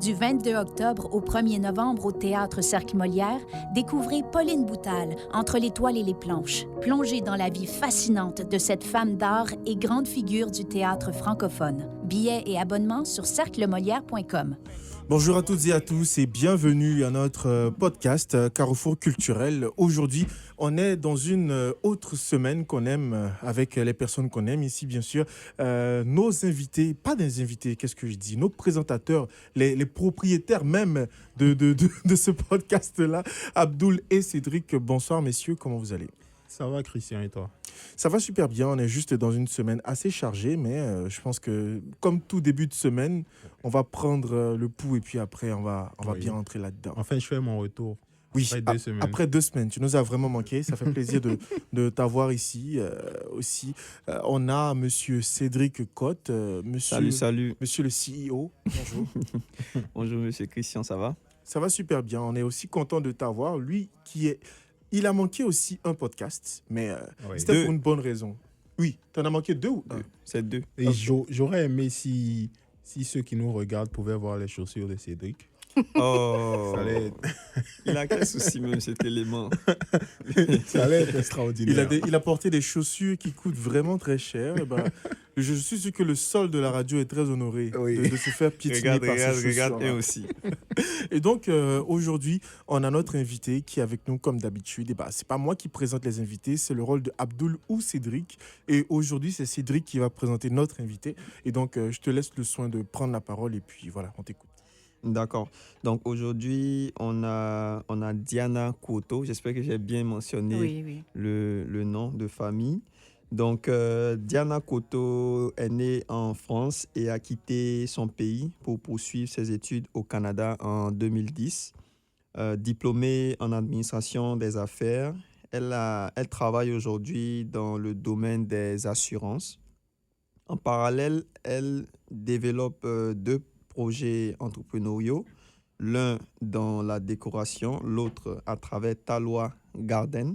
Du 22 octobre au 1er novembre au Théâtre Cercle Molière, découvrez Pauline Boutal, Entre l'étoile et les planches. Plongez dans la vie fascinante de cette femme d'art et grande figure du théâtre francophone. Billets et abonnements sur cerclemolière.com. Bonjour à toutes et à tous et bienvenue à notre podcast Carrefour culturel. Aujourd'hui, on est dans une autre semaine qu'on aime avec les personnes qu'on aime ici, bien sûr. Nos invités, pas des invités, qu'est-ce que je dis, nos présentateurs, les propriétaires même de ce podcast-là, Abdoul et Cédric. Bonsoir messieurs, comment vous allez ? Ça va Christian et toi ? Ça va super bien, on est juste dans une semaine assez chargée, mais je pense que comme tout début de semaine, on va prendre le pouls et puis après on va bien rentrer là-dedans. Enfin, je fais mon retour. Oui, Après 2 semaines, tu nous as vraiment manqué, ça fait plaisir de t'avoir ici aussi. On a monsieur Cédric Cotte, Salut. monsieur le CEO, bonjour. Bonjour monsieur Christian, ça va ? Ça va super bien, on est aussi content de t'avoir, il a manqué aussi un podcast, mais c'était 2. pour une bonne raison. Oui, t'en as manqué 2 ou 1 ? C'est 2. Et j'aurais aimé si ceux qui nous regardent pouvaient voir les chaussures de Cédric. Oh, Ça allait être, il a quel souci même cet élément ? ça allait être extraordinaire. Il a porté des chaussures qui coûtent vraiment très cher. Et ben, je suis sûr que le sol de la radio est très honoré de se faire piétiner par ces chaussures. Regarde, et aussi. Et donc, aujourd'hui, on a notre invité qui est avec nous comme d'habitude. Et ben, c'est pas moi qui présente les invités, c'est le rôle de Abdoul ou Cédric. Et aujourd'hui, c'est Cédric qui va présenter notre invité. Et donc, je te laisse le soin de prendre la parole et puis voilà, on t'écoute. D'accord. Donc aujourd'hui, on a Diana Couto. J'espère que j'ai bien mentionné Oui. le nom de famille. Donc, Diana Couto est née en France et a quitté son pays pour poursuivre ses études au Canada en 2010. Diplômée en administration des affaires, elle travaille aujourd'hui dans le domaine des assurances. En parallèle, elle développe 2 projets entrepreneuriaux, l'un dans la décoration, l'autre à travers Talois Garden,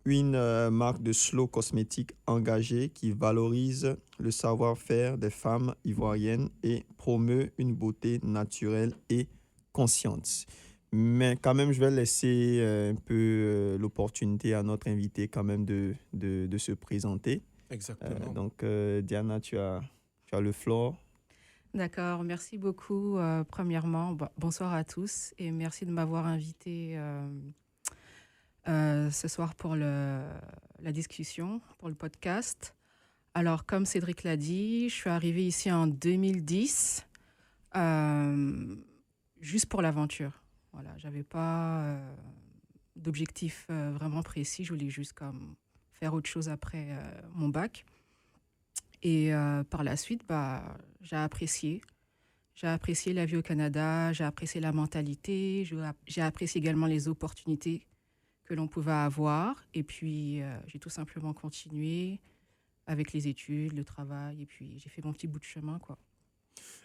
une marque de slow cosmétique engagée qui valorise le savoir-faire des femmes ivoiriennes et promeut une beauté naturelle et consciente. Mais quand même, je vais laisser un peu l'opportunité à notre invité quand même de se présenter. Exactement. Donc, Diana, tu as le floor. D'accord, merci beaucoup. Premièrement, bonsoir à tous et merci de m'avoir invité ce soir pour la discussion, pour le podcast. Alors, comme Cédric l'a dit, je suis arrivée ici en 2010, juste pour l'aventure. Voilà, j'avais pas d'objectif vraiment précis, je voulais juste comme faire autre chose après mon bac. Et par la suite, j'ai apprécié. J'ai apprécié la vie au Canada, j'ai apprécié la mentalité, j'ai apprécié également les opportunités que l'on pouvait avoir. Et puis, j'ai tout simplement continué avec les études, le travail, et puis j'ai fait mon petit bout de chemin, quoi.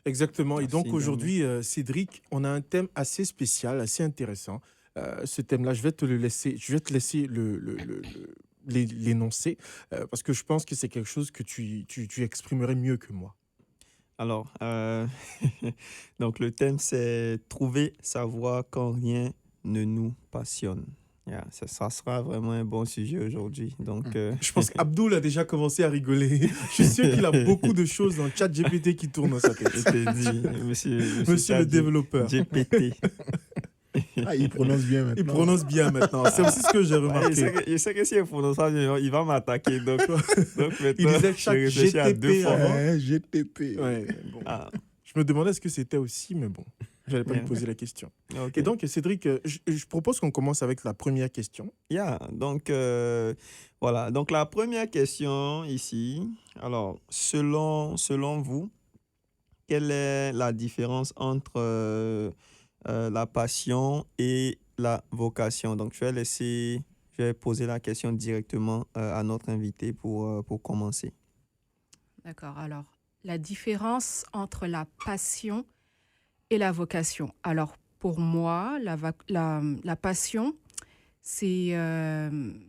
Exactement. Merci, Et donc aujourd'hui, Cédric, on a un thème assez spécial, assez intéressant. Ce thème-là, je vais te laisser l'énoncer parce que je pense que c'est quelque chose que tu exprimerais mieux que moi. Alors, donc le thème, c'est trouver sa voie quand rien ne nous passionne. Yeah, ça sera vraiment un bon sujet aujourd'hui. Donc, Je pense qu'Abdoul a déjà commencé à rigoler. Je suis sûr qu'il a beaucoup de choses dans le chat GPT qui tournent dans sa tête. je t'ai dit, Monsieur le développeur. GPT. Il prononce bien maintenant. Il prononce bien maintenant. C'est aussi ce que j'ai remarqué. Je sais que si il prononce pas bien, il va m'attaquer. Donc maintenant, Il disait je chaque réfléchis à 2 GTP fois. avant. GTP. Ouais, bon. Ah, Je me demandais ce que c'était aussi, mais bon, j'allais pas Yeah. lui poser la question. ok. Et donc, Cédric, je propose qu'on commence avec la première question. Yeah, donc voilà. Donc la première question ici. Alors, selon vous, quelle est la différence entre la passion et la vocation? Donc, je vais poser la question directement à notre invité pour commencer. D'accord, alors, la différence entre la passion et la vocation. Alors, pour moi, la passion, c'est une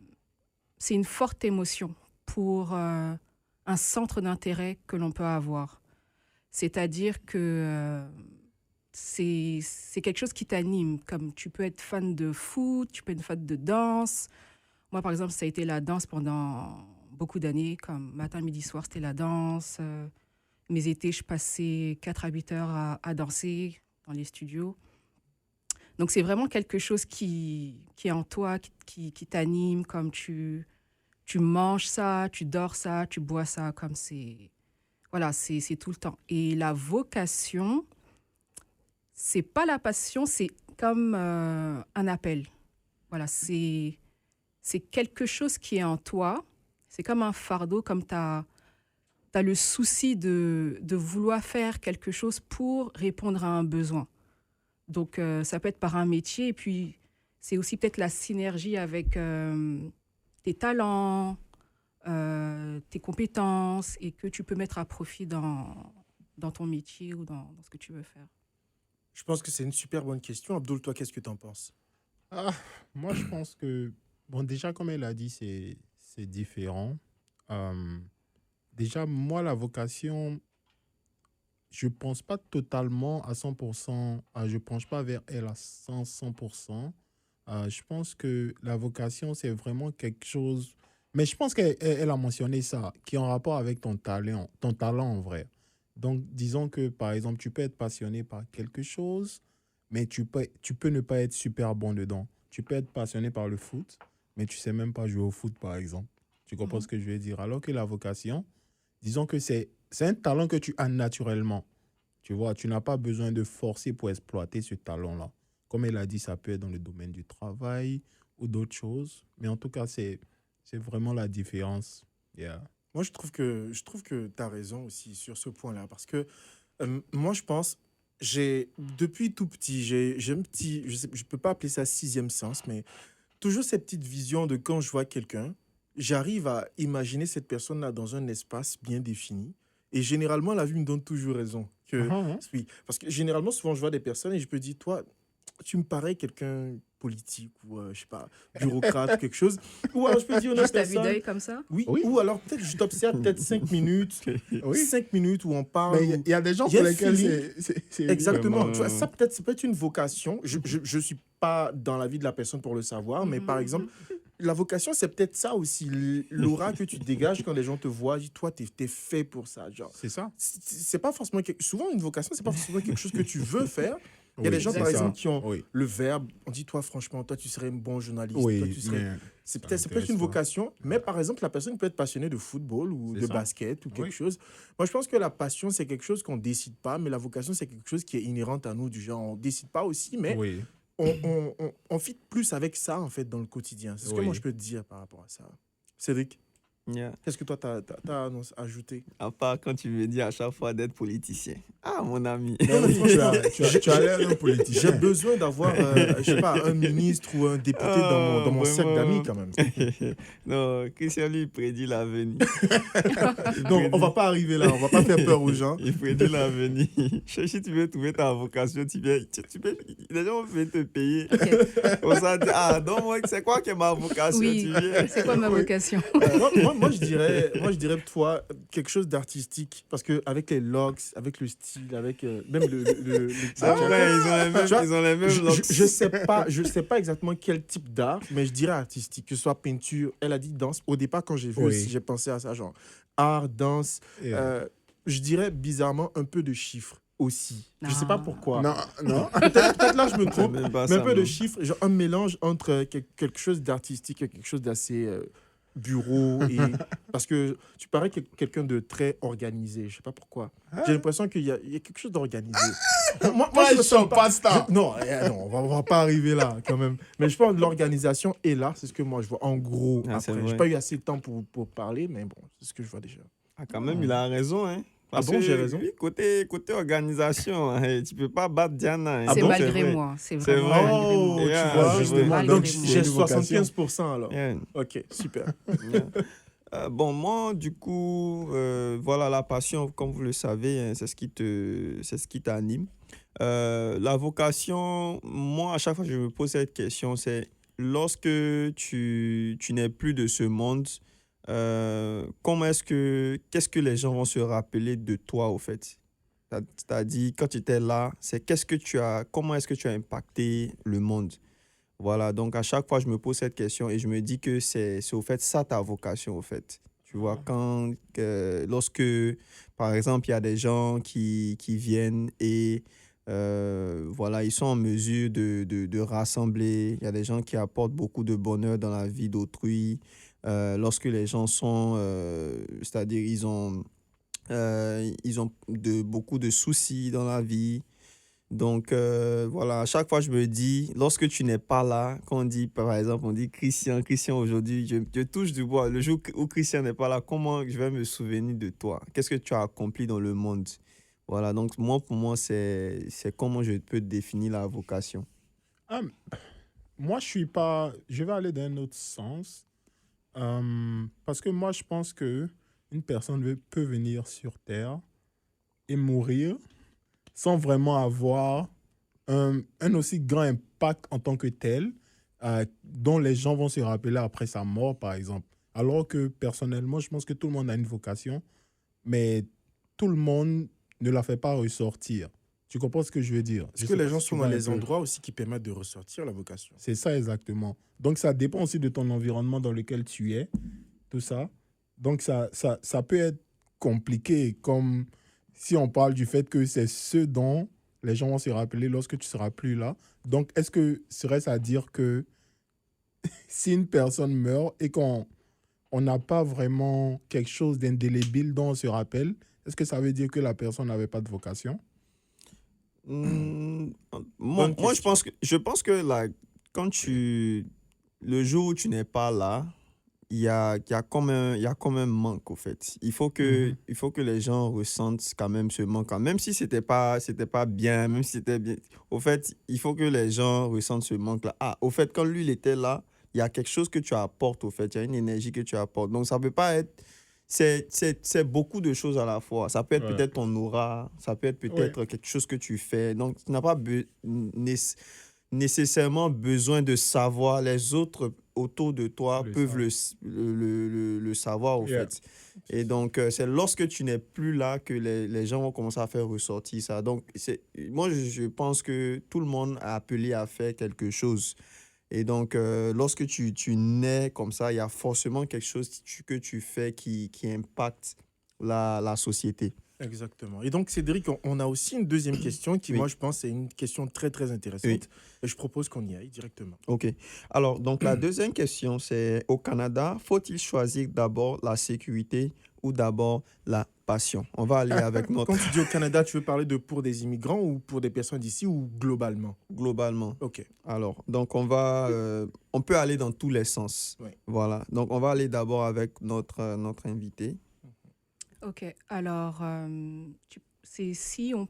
forte émotion pour un centre d'intérêt que l'on peut avoir. C'est-à-dire que c'est quelque chose qui t'anime. Comme tu peux être fan de foot, tu peux être fan de danse. Moi, par exemple, ça a été la danse pendant beaucoup d'années. Comme matin, midi, soir, c'était la danse. Mes étés, je passais 4 à 8 heures à danser dans les studios. Donc, c'est vraiment quelque chose qui est en toi, qui t'anime, comme tu manges ça, tu dors ça, tu bois ça, comme c'est... Voilà, c'est tout le temps. Et la vocation, c'est pas la passion, c'est comme un appel. Voilà, c'est quelque chose qui est en toi. C'est comme un fardeau, comme tu as le souci de vouloir faire quelque chose pour répondre à un besoin. Donc, ça peut être par un métier, et puis c'est aussi peut-être la synergie avec tes talents, tes compétences, et que tu peux mettre à profit dans ton métier ou dans ce que tu veux faire. Je pense que c'est une super bonne question. Abdul, toi, qu'est-ce que tu en penses? Ah, moi, je pense que, bon, déjà, comme elle a dit, c'est différent. Euh, Déjà, moi, la vocation, je pense pas totalement à 100%, je penche pas vers elle à 100%. Je pense que la vocation, c'est vraiment quelque chose, mais je pense qu'elle a mentionné ça, qui est en rapport avec ton talent en vrai. Donc, disons que, par exemple, tu peux être passionné par quelque chose, mais tu peux ne pas être super bon dedans. Tu peux être passionné par le foot, mais tu sais même pas jouer au foot, par exemple. Tu comprends ce que je veux dire? Alors que la vocation, disons que c'est un talent que tu as naturellement. Tu vois, tu n'as pas besoin de forcer pour exploiter ce talent-là. Comme elle a dit, ça peut être dans le domaine du travail ou d'autres choses. Mais en tout cas, c'est vraiment la différence. Yeah. Moi, je trouve que tu as raison aussi sur ce point-là. Parce que moi, je pense, depuis tout petit, j'ai un petit, je peux pas appeler ça sixième sens, mais toujours cette petite vision de quand je vois quelqu'un, j'arrive à imaginer cette personne-là dans un espace bien défini. Et généralement, la vue me donne toujours raison. Que, Hein? oui, parce que généralement, souvent, je vois des personnes et je me dis, toi, tu me parais quelqu'un politique ou, je sais pas, bureaucrate ou quelque chose. Ou alors, je peux dire une autre Juste à vue personne, d'œil comme ça. oui, Oui. ou alors peut-être je t'observe peut-être 5 minutes, Oui. 5 minutes où on parle. Mais il Où... y a des gens il y a pour un lesquels feeling. c'est Exactement. vraiment... Tu vois, ça peut-être, ça peut être une vocation. Je suis pas dans la vie de la personne pour le savoir, mais par exemple, la vocation, c'est peut-être ça aussi, l'aura que tu dégages quand les gens te voient. Dis, toi, t'es fait pour ça. Genre, C'est ça. c'est pas forcément souvent une vocation, c'est pas forcément quelque chose que tu veux faire. Il y a Oui, des gens, c'est par ça. exemple, qui ont Oui, le verbe. On dit, toi, franchement, toi, tu serais un bon journaliste. Toi, oui, tu serais. mais C'est ça peut-être, ça peut être une m'intéresse pas. vocation, mais par exemple, la personne peut être passionnée de football ou C'est de ça. basket ou quelque Oui. chose. Moi, je pense que la passion, c'est quelque chose qu'on décide pas, mais la vocation, c'est quelque chose qui est inhérente à nous, du genre, on décide pas aussi, mais Oui, on fit plus avec ça, en fait, dans le quotidien. C'est ce que moi, oui. je peux te dire par rapport à ça. Cédric, Yeah. qu'est-ce que toi, t'as ajouté? À part quand tu me dis à chaque fois d'être politicien. Ah, mon ami. Mais oui, tu as l'air d'un J'ai politicien. besoin d'avoir, je sais pas, un ministre ou un député dans mon cercle d'amis, quand même. Non, Christian, lui, il prédit l'avenir. Donc, on va pas arriver là, on va pas faire peur aux gens. Il prédit l'avenir. Si tu veux trouver ta vocation, tu peux, les gens vont te payer. Ok. On s'en dit, ah, donc, moi, c'est quoi que ma vocation? Oui, Tu viens? c'est quoi ma vocation? Moi, je dirais, toi, quelque chose d'artistique. Parce que avec les locks, avec le style, avec même C'est vrai, Tu vois, ils ont les mêmes locks. je sais pas exactement quel type d'art, mais je dirais artistique, que ce soit peinture. Elle a dit danse. Au départ, quand j'ai vu Oui. aussi, j'ai pensé à ça, genre art, danse. Et, Je dirais bizarrement un peu de chiffres aussi. Je sais pas Ah. pourquoi. non, non. Peut-être là, je me C'est trompe. même pas Mais un ça, peu de non. chiffres, genre un mélange entre quelque chose d'artistique et quelque chose d'assez bureau. Parce que tu parais quelqu'un de très organisé. Je sais pas pourquoi. J'ai l'impression qu'il y a quelque chose d'organisé. Moi, Moi, je ils me sont sens pas stars. non, non, on va pas arriver là quand même. Mais je pense que l'organisation est là. C'est ce que moi je vois. En gros, Ah, c'est après, vrai. j'ai pas eu assez de temps pour parler, mais bon, c'est ce que je vois déjà. Ah, quand même, il a raison, hein. Parce bon, que, j'ai raison? oui, côté organisation, hein, tu peux pas battre Diana. Hein. C'est bon, malgré vrai. moi. C'est C'est vraiment vrai. malgré Oh, moi. tu Yeah, vois, c'est justement. vrai. Donc, Malgré j'ai moi. 75% alors. Yeah. Ok, super. Yeah. Bon, moi, du coup, voilà, la passion, comme vous le savez, hein, c'est ce qui t'anime. La vocation, moi, à chaque fois que je me pose cette question, c'est lorsque tu n'es plus de ce monde, qu'est-ce que les gens vont se rappeler de toi, au fait? T'as dit, quand tu étais là, c'est comment est-ce que tu as impacté le monde? Voilà, donc à chaque fois, je me pose cette question et je me dis que c'est au fait ça ta vocation, au fait. Tu vois, lorsque, par exemple, il y a des gens qui viennent et voilà, ils sont en mesure de rassembler. Il y a des gens qui apportent beaucoup de bonheur dans la vie d'autrui. Lorsque les gens sont, c'est-à-dire, ils ont beaucoup de soucis dans la vie. Donc, voilà, à chaque fois, je me dis, lorsque tu n'es pas là, quand on dit, par exemple, on dit Christian, aujourd'hui, je touche du bois. Le jour où Christian n'est pas là, comment je vais me souvenir de toi? Qu'est-ce que tu as accompli dans le monde? Voilà, donc pour moi, c'est comment je peux définir la vocation. Ah, moi, je suis pas. Je vais aller dans un autre sens. Parce que moi, je pense que une personne peut venir sur Terre et mourir sans vraiment avoir un aussi grand impact en tant que tel, dont les gens vont se rappeler après sa mort, par exemple. Alors que personnellement, je pense que tout le monde a une vocation, mais tout le monde ne la fait pas ressortir. Tu comprends ce que je veux dire? Est-ce Je que sais les pas gens si tu sont dans vois un les peu. endroits aussi qui permettent de ressortir la vocation? C'est ça exactement. Donc ça dépend aussi de ton environnement dans lequel tu es, tout ça. Donc ça peut être compliqué, comme si on parle du fait que c'est ce dont les gens vont se rappeler lorsque tu seras plus là. Donc est-ce que serait-ce à dire que si une personne meurt et qu'on n'a pas vraiment quelque chose d'indélébile dont on se rappelle, est-ce que ça veut dire que la personne n'avait pas de vocation? Hmm, Bonne moi, question. je pense que là, le jour où tu n'es pas là, il y a comme un manque, au fait. Mhm. Il faut que les gens ressentent quand même ce manque. Même si c'était pas bien, même si c'était bien. Au fait, il faut que les gens ressentent ce manque-là. Ah, au fait, quand lui, il était là, il y a quelque chose que tu apportes, au fait. Il y a une énergie que tu apportes. Donc, ça peut pas être. C'est beaucoup de choses à la fois. Ça peut être Ouais. peut-être ton aura, ça peut être Ouais. peut-être quelque chose que tu fais. Donc, tu n'as pas nécessairement besoin de savoir. Les autres autour de toi Le peuvent sang. le savoir, au Yeah. fait. Et donc, c'est lorsque tu n'es plus là que les gens vont commencer à faire ressortir ça. Donc, moi, je pense que tout le monde a appelé à faire quelque chose. Et donc, lorsque tu nais comme ça, il y a forcément quelque chose que tu fais qui impacte la société. Exactement. Et donc, Cédric, on a aussi une deuxième question qui, Oui. moi, je pense, est une question très, très Oui. intéressante. Et je propose qu'on y aille directement. OK. Alors, donc, la deuxième question, c'est au Canada, faut-il choisir d'abord la sécurité ou d'abord la passion? On va aller avec notre Quand tu dis au Canada, tu veux parler de pour des immigrants ou pour des personnes d'ici ou globalement? globalement. Ok. Alors, donc, on peut aller dans tous les sens. Oui. Voilà. Donc, on va aller d'abord avec notre invité. Ok, alors, c'est si on...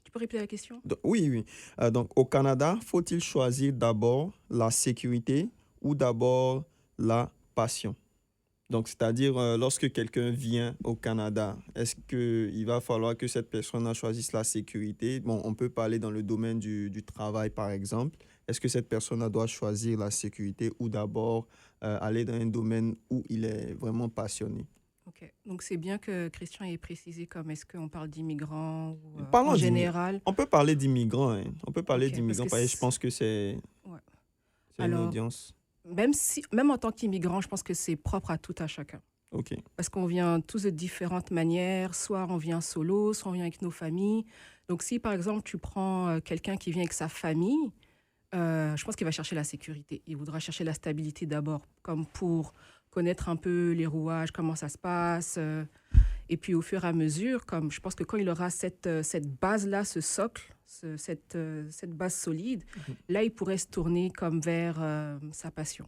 Tu peux répéter la question? Oui, oui. Donc, au Canada, faut-il choisir d'abord la sécurité ou d'abord la passion? Donc, c'est-à-dire, lorsque quelqu'un vient au Canada, est-ce qu'il va falloir que cette personne choisisse la sécurité? Bon, on peut parler dans le domaine du travail, par exemple. Est-ce que cette personne doit choisir la sécurité ou d'abord aller dans un domaine où il est vraiment passionné? Ok, donc c'est bien que Christian ait précisé comme est-ce qu'on parle d'immigrants ou en Parlons d'immigrants. général. On peut parler d'immigrants, hein. On peut parler Ok, parce d'immigrants que parce que je pense que ouais. c'est une Alors, audience. même en tant qu'immigrant, je pense que c'est propre à tout à chacun. OK. Parce qu'on vient tous de différentes manières. Soit on vient solo, soit on vient avec nos familles. Donc si par exemple tu prends quelqu'un qui vient avec sa famille, je pense qu'il va chercher la sécurité. Il voudra chercher la stabilité d'abord, comme pour connaître un peu les rouages, comment ça se passe. Et puis au fur et à mesure, comme je pense que quand il aura cette base-là, ce socle, cette base solide, là, il pourrait se tourner comme vers sa passion.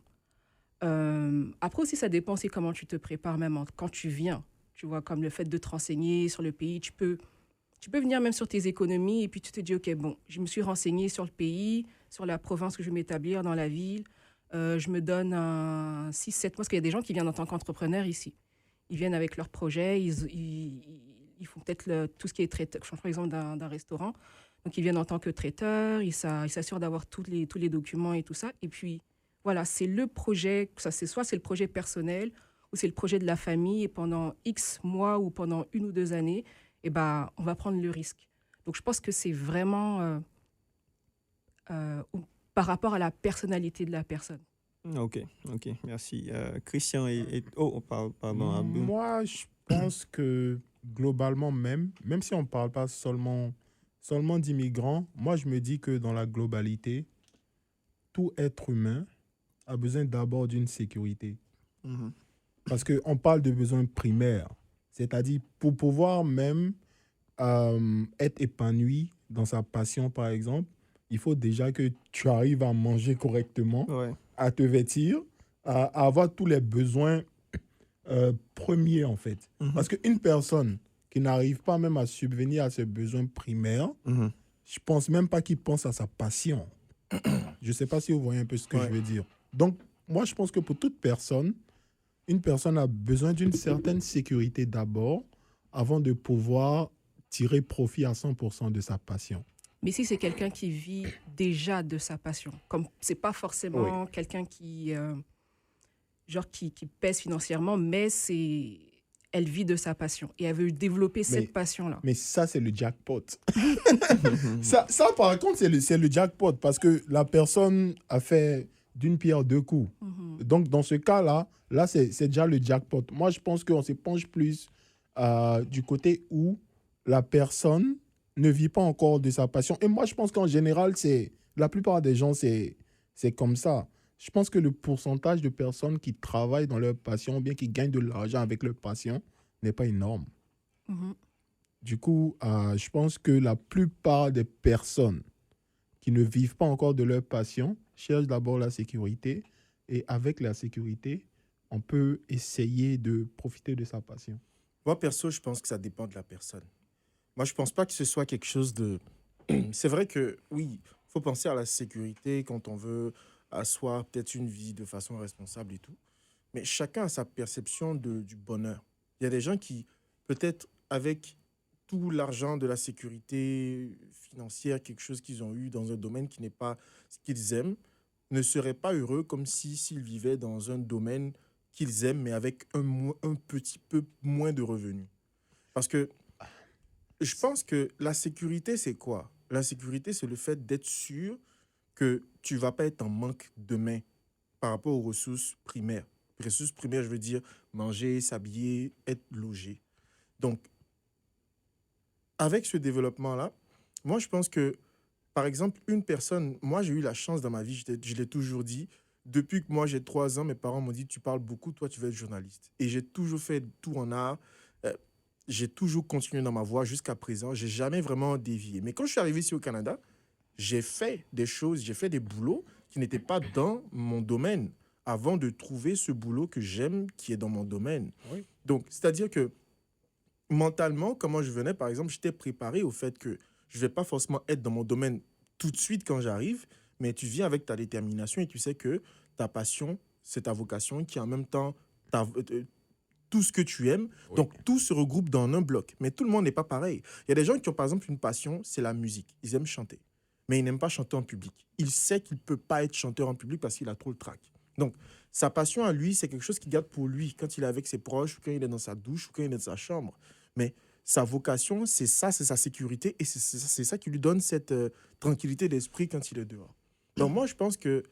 Après aussi, ça dépend aussi comment tu te prépares même quand tu viens. Tu vois, comme le fait de te renseigner sur le pays, tu peux venir même sur tes économies et puis tu te dis, OK, bon, je me suis renseigné sur le pays, sur la province que je vais m'établir, dans la ville. Je me donne un 6-7 mois, parce qu'il y a des gens qui viennent en tant qu'entrepreneurs ici. Ils viennent avec leur projet, ils font peut-être tout ce qui est traiteur. Je prends par exemple d'un restaurant. Donc, ils viennent en tant que traiteurs, ils s'assurent d'avoir tous les documents et tout ça. Et puis, voilà, c'est le projet, soit c'est le projet personnel ou c'est le projet de la famille. Et pendant X mois ou pendant 1 ou 2 années, eh ben, on va prendre le risque. Donc, je pense que c'est vraiment par rapport à la personnalité de la personne. Ok, merci. Christian oh, pardon, Abdou. Moi, je pense que globalement même si on ne parle pas seulement d'immigrants, moi, je me dis que dans la globalité, tout être humain a besoin d'abord d'une sécurité. Mhm. Parce qu'on parle de besoins primaires. C'est-à-dire, pour pouvoir même être épanoui dans sa passion, par exemple, il faut déjà que tu arrives à manger correctement, Ouais. à te vêtir, à avoir tous les besoins premiers, en fait. Mhm. Parce qu'une personne qui n'arrive pas même à subvenir à ses besoins primaires, Mhm. je pense même pas qu'il pense à sa passion. Je ne sais pas si vous voyez un peu ce que Ouais. je veux dire. Donc, moi, je pense que pour toute personne, une personne a besoin d'une certaine sécurité d'abord avant de pouvoir tirer profit à 100% de sa passion. Mais si c'est quelqu'un qui vit déjà de sa passion, comme c'est pas forcément quelqu'un qui, qui pèse financièrement, mais elle vit de sa passion et elle veut développer cette passion-là. Mais ça, c'est le jackpot. Mhm. ça, par contre, c'est le jackpot parce que la personne a fait d'une pierre deux coups. Mhm. Donc, dans ce cas-là, c'est déjà le jackpot. Moi, je pense qu'on se penche plus du côté où la personne ne vit pas encore de sa passion. Et moi, je pense qu'en général, la plupart des gens, c'est comme ça. Je pense que le pourcentage de personnes qui travaillent dans leur passion ou bien qui gagnent de l'argent avec leur passion n'est pas énorme. Mhm. Du coup, je pense que la plupart des personnes qui ne vivent pas encore de leur passion cherchent d'abord la sécurité. Et avec la sécurité, on peut essayer de profiter de sa passion. Moi, perso, je pense que ça dépend de la personne. Moi, je pense pas que ce soit quelque chose de... C'est vrai que, oui, il faut penser à la sécurité quand on veut asseoir peut-être une vie de façon responsable et tout. Mais chacun a sa perception du bonheur. Il y a des gens qui, peut-être avec tout l'argent de la sécurité financière, quelque chose qu'ils ont eu dans un domaine qui n'est pas ce qu'ils aiment, ne seraient pas heureux comme s'ils vivaient dans un domaine qu'ils aiment, mais avec un petit peu moins de revenus. Parce que je pense que la sécurité, c'est quoi? La sécurité, c'est le fait d'être sûr que tu vas pas être en manque demain par rapport aux ressources primaires. Ressources primaires, je veux dire manger, s'habiller, être logé. Donc, avec ce développement-là, moi, je pense que, par exemple, une personne, moi, j'ai eu la chance dans ma vie, je l'ai toujours dit, depuis que moi, j'ai 3 ans, mes parents m'ont dit, tu parles beaucoup, toi, tu vas être journaliste. Et j'ai toujours fait tout en art. euh, j'ai toujours continué dans ma voie jusqu'à présent. J'ai jamais vraiment dévié. Mais quand je suis arrivé ici au Canada, j'ai fait des choses, j'ai fait des boulots qui n'étaient pas dans mon domaine avant de trouver ce boulot que j'aime, qui est dans mon domaine. Oui. Donc, c'est-à-dire que mentalement, comment je venais, par exemple, j'étais préparé au fait que je ne vais pas forcément être dans mon domaine tout de suite quand j'arrive, mais tu viens avec ta détermination et tu sais que ta passion, c'est ta vocation, qui est en même temps tout ce que tu aimes. Oui. Donc, tout se regroupe dans un bloc. Mais tout le monde n'est pas pareil. Il y a des gens qui ont, par exemple, une passion, c'est la musique. Ils aiment chanter. Mais ils n'aiment pas chanter en public. Il sait qu'il ne peut pas être chanteur en public parce qu'il a trop le trac. Donc, sa passion à lui, c'est quelque chose qu'il garde pour lui quand il est avec ses proches, ou quand il est dans sa douche, ou quand il est dans sa chambre. Mais sa vocation, c'est ça, c'est sa sécurité, et c'est ça qui lui donne cette tranquillité d'esprit quand il est dehors. Donc, moi, je pense que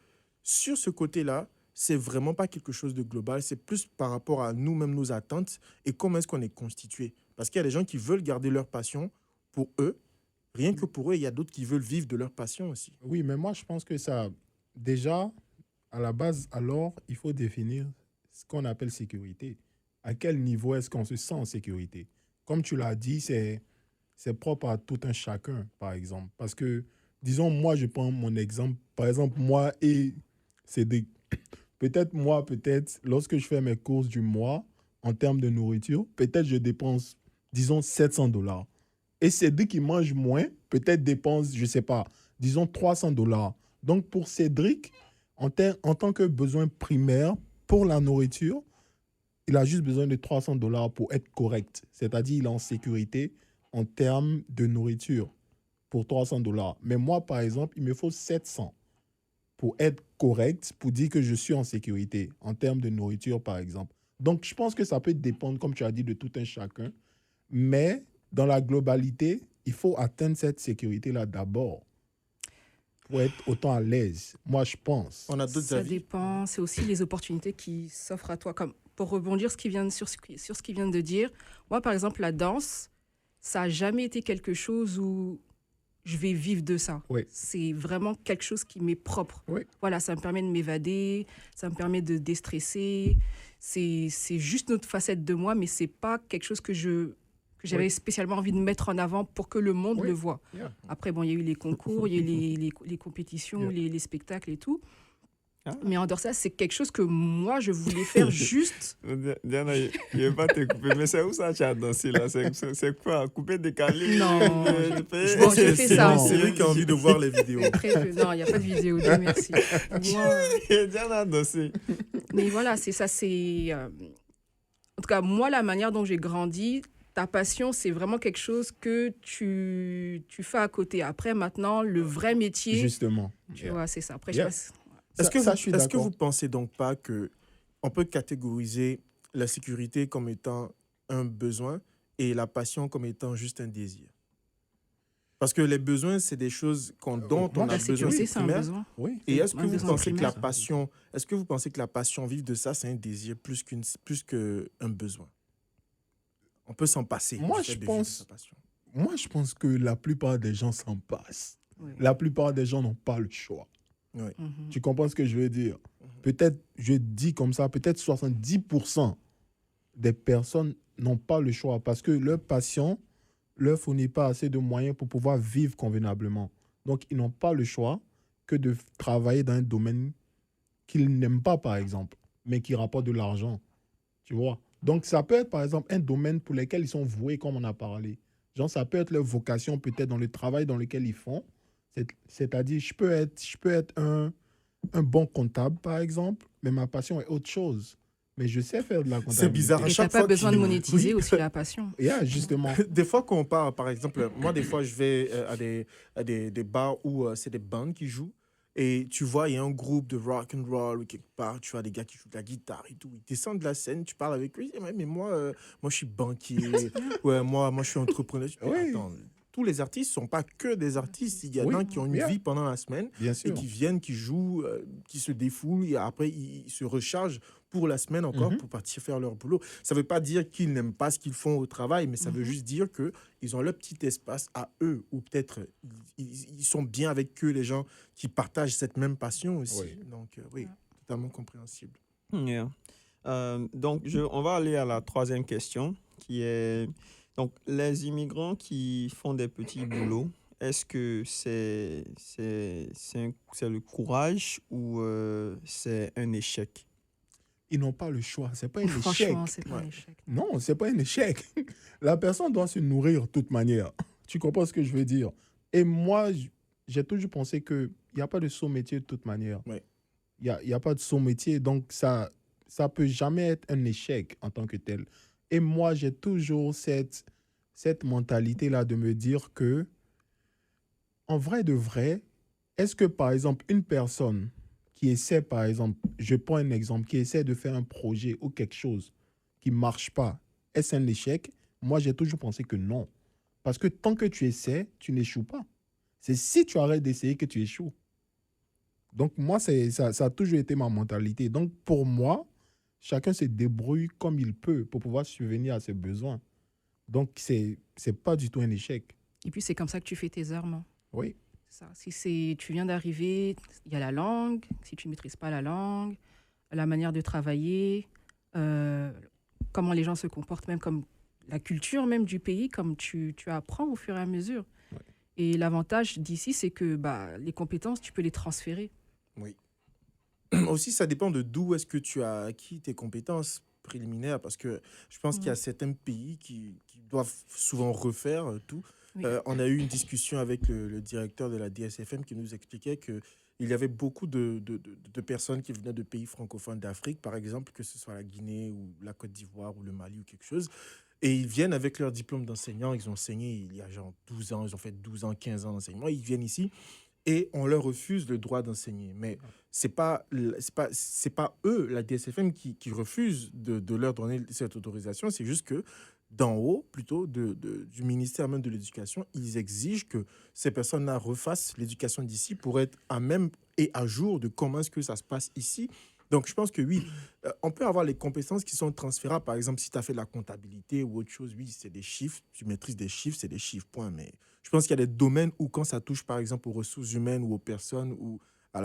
sur ce côté-là, c'est vraiment pas quelque chose de global, c'est plus par rapport à nous-mêmes, nos attentes, et comment est-ce qu'on est constitué. Parce qu'il y a des gens qui veulent garder leur passion pour eux, rien que pour eux, il y a d'autres qui veulent vivre de leur passion aussi. Oui, mais moi, je pense que ça, déjà, à la base, alors, il faut définir ce qu'on appelle sécurité. À quel niveau est-ce qu'on se sent en sécurité? Comme tu l'as dit, c'est propre à tout un chacun, par exemple. Parce que, disons, moi, je prends mon exemple. Par exemple, moi et Cédric. Peut-être, lorsque je fais mes courses du mois, en termes de nourriture, peut-être je dépense, disons, 700 $. Et Cédric, qui mange moins, peut-être dépense, je ne sais pas, disons 300 $. Donc, pour Cédric, en tant que besoin primaire pour la nourriture, il a juste besoin de 300 $ pour être correct. C'est-à-dire, il est en sécurité en termes de nourriture pour 300 $. Mais moi, par exemple, il me faut 700 pour être correct, pour dire que je suis en sécurité en termes de nourriture, par exemple. Donc, je pense que ça peut dépendre, comme tu as dit, de tout un chacun. Mais dans la globalité, il faut atteindre cette sécurité-là d'abord pour être autant à l'aise. Moi, je pense. On a d'autres Ça avis. dépend. C'est aussi les opportunités qui s'offrent à toi. Comme pour rebondir sur ce qu'il vient de dire, moi, par exemple, la danse, ça n'a jamais été quelque chose où je vais vivre de ça. Oui. C'est vraiment quelque chose qui m'est propre. Oui. Voilà, ça me permet de m'évader, ça me permet de déstresser. C'est juste une autre facette de moi, mais c'est pas quelque chose que j'avais Oui. spécialement envie de mettre en avant pour que le monde Oui. le voit. Yeah. Après, bon, il y a eu les concours, il y a eu les compétitions, Yeah. les spectacles et tout. Ah. Mais en dehors de ça, c'est quelque chose que moi, je voulais faire juste. Diana, je ne vais pas te couper, mais c'est où ça tu as dansé là? C'est quoi? Couper, décaler? Non, Bon, j'ai fait ça. C'est lui qui a envie de voir les vidéos. Très peu. Non, il n'y a pas de vidéo, Dieu merci. Moi, Diana a dansé. mais voilà, c'est ça. En tout cas, moi, la manière dont j'ai grandi, ta passion, c'est vraiment quelque chose que tu fais à côté. Après, maintenant, le vrai métier, Justement. tu Yeah. vois, c'est ça. Après, Yeah. je sais pas. Est-ce que, Ça, je suis est-ce que d'accord. vous pensez donc pas que on peut catégoriser la sécurité comme étant un besoin et la passion comme étant juste un désir? Parce que les besoins, c'est des choses dont on moi, a La besoin sécurité, c'est un primaire. besoin. Oui. Et est-ce que Un vous besoin pensez que la primaire. passion, est-ce que vous pensez que la passion, vivre de ça, c'est un désir plus qu'un besoin? On peut s'en passer. Moi, du fait je de vivre de pense- sa passion. Moi, je pense que la plupart des gens s'en passent. Oui. La plupart des gens n'ont pas le choix. Mhm. Tu comprends ce que je veux dire? Peut-être, je dis comme ça, peut-être 70% des personnes n'ont pas le choix parce que leur passion leur fournit pas assez de moyens pour pouvoir vivre convenablement. Donc, ils n'ont pas le choix que de travailler dans un domaine qu'ils n'aiment pas, par exemple, mais qui rapporte de l'argent. Tu vois? Donc, ça peut être, par exemple, un domaine pour lequel ils sont voués, comme on a parlé. Genre, ça peut être leur vocation, peut-être, dans le travail dans lequel ils font. C'est-à-dire, je peux être un bon comptable, par exemple, mais ma passion est autre chose. Mais je sais faire de la comptabilité. C'est bizarre. À Et tu n'as chaque pas fois besoin de qu'il- monétiser Oui. aussi la passion. Yeah, justement. Des fois, quand on part, par exemple, moi, des fois, je vais à des bars où c'est des bandes qui jouent. Et tu vois, il y a un groupe de rock and roll ou quelque part, tu vois des gars qui jouent de la guitare et tout. Ils descendent de la scène, tu parles avec eux, ils disent, mais moi, je suis banquier. Ouais, moi, je suis entrepreneur. Je dis, Oui. attends, tous les artistes ne sont pas que des artistes. Il y en a Oui, qui ont une yeah. vie pendant la semaine Bien et sûr. qui viennent, qui jouent, qui se défoulent et après ils se rechargent pour la semaine encore Mhm. pour partir faire leur boulot. Ça ne veut pas dire qu'ils n'aiment pas ce qu'ils font au travail, mais ça veut juste dire qu'ils ont leur petit espace à eux ou peut-être ils sont bien avec eux, les gens qui partagent cette même passion aussi. Oui. Donc oui, totalement compréhensible. Yeah. Donc, on va aller à la troisième question qui est, donc, les immigrants qui font des petits boulots, est-ce que c'est le courage ou c'est un échec? Ils n'ont pas le choix. C'est pas un échec. Franchement, c'est pas un Ouais. échec. Non, c'est pas un échec. La personne doit se nourrir de toute manière. Tu comprends ce que je veux dire? Et moi, j'ai toujours pensé qu'il n'y a pas de saut métier de toute manière. Ouais. Il y a pas de saut métier, donc ça peut jamais être un échec en tant que tel. Et moi, j'ai toujours cette mentalité-là de me dire que, en vrai de vrai, est-ce que, par exemple, une personne qui essaie, par exemple, je prends un exemple, qui essaie de faire un projet ou quelque chose qui ne marche pas, est-ce un échec? Moi, j'ai toujours pensé que non. Parce que tant que tu essaies, tu n'échoues pas. C'est si tu arrêtes d'essayer que tu échoues. Donc, moi, ça a toujours été ma mentalité. Donc, pour moi, chacun se débrouille comme il peut pour pouvoir subvenir à ses besoins. Donc, c'est pas du tout un échec. Et puis, c'est comme ça que tu fais tes armes. Oui. C'est ça. Si tu viens d'arriver, il y a la langue. Si tu ne maîtrises pas la langue, la manière de travailler, comment les gens se comportent, même comme la culture même du pays, comme tu apprends au fur et à mesure. Ouais. Et l'avantage d'ici, c'est que les compétences, tu peux les transférer. Aussi, ça dépend de d'où est-ce que tu as acquis tes compétences préliminaires, parce que je pense qu'il y a certains pays qui doivent souvent refaire tout. Oui. On a eu une discussion avec le directeur de la DSFM qui nous expliquait qu'il y avait beaucoup de personnes qui venaient de pays francophones d'Afrique, par exemple, que ce soit la Guinée ou la Côte d'Ivoire ou le Mali ou quelque chose. Et ils viennent avec leur diplôme d'enseignant. Ils ont enseigné il y a genre 12 ans, ils ont fait 12 ans, 15 ans d'enseignement. Ils viennent ici et on leur refuse le droit d'enseigner. Mais c'est pas eux, la DSFM, qui refuse de leur donner cette autorisation. C'est juste que d'en haut, plutôt, du ministère même de l'Éducation, ils exigent que ces personnes-là refassent l'éducation d'ici pour être à même et à jour de comment est-ce que ça se passe ici. Donc, je pense que oui, on peut avoir les compétences qui sont transférables. Par exemple, si tu as fait de la comptabilité ou autre chose, oui, c'est des chiffres, tu maîtrises des chiffres, c'est des chiffres, point. Mais je pense qu'il y a des domaines où, quand ça touche, par exemple, aux ressources humaines ou aux personnes ou à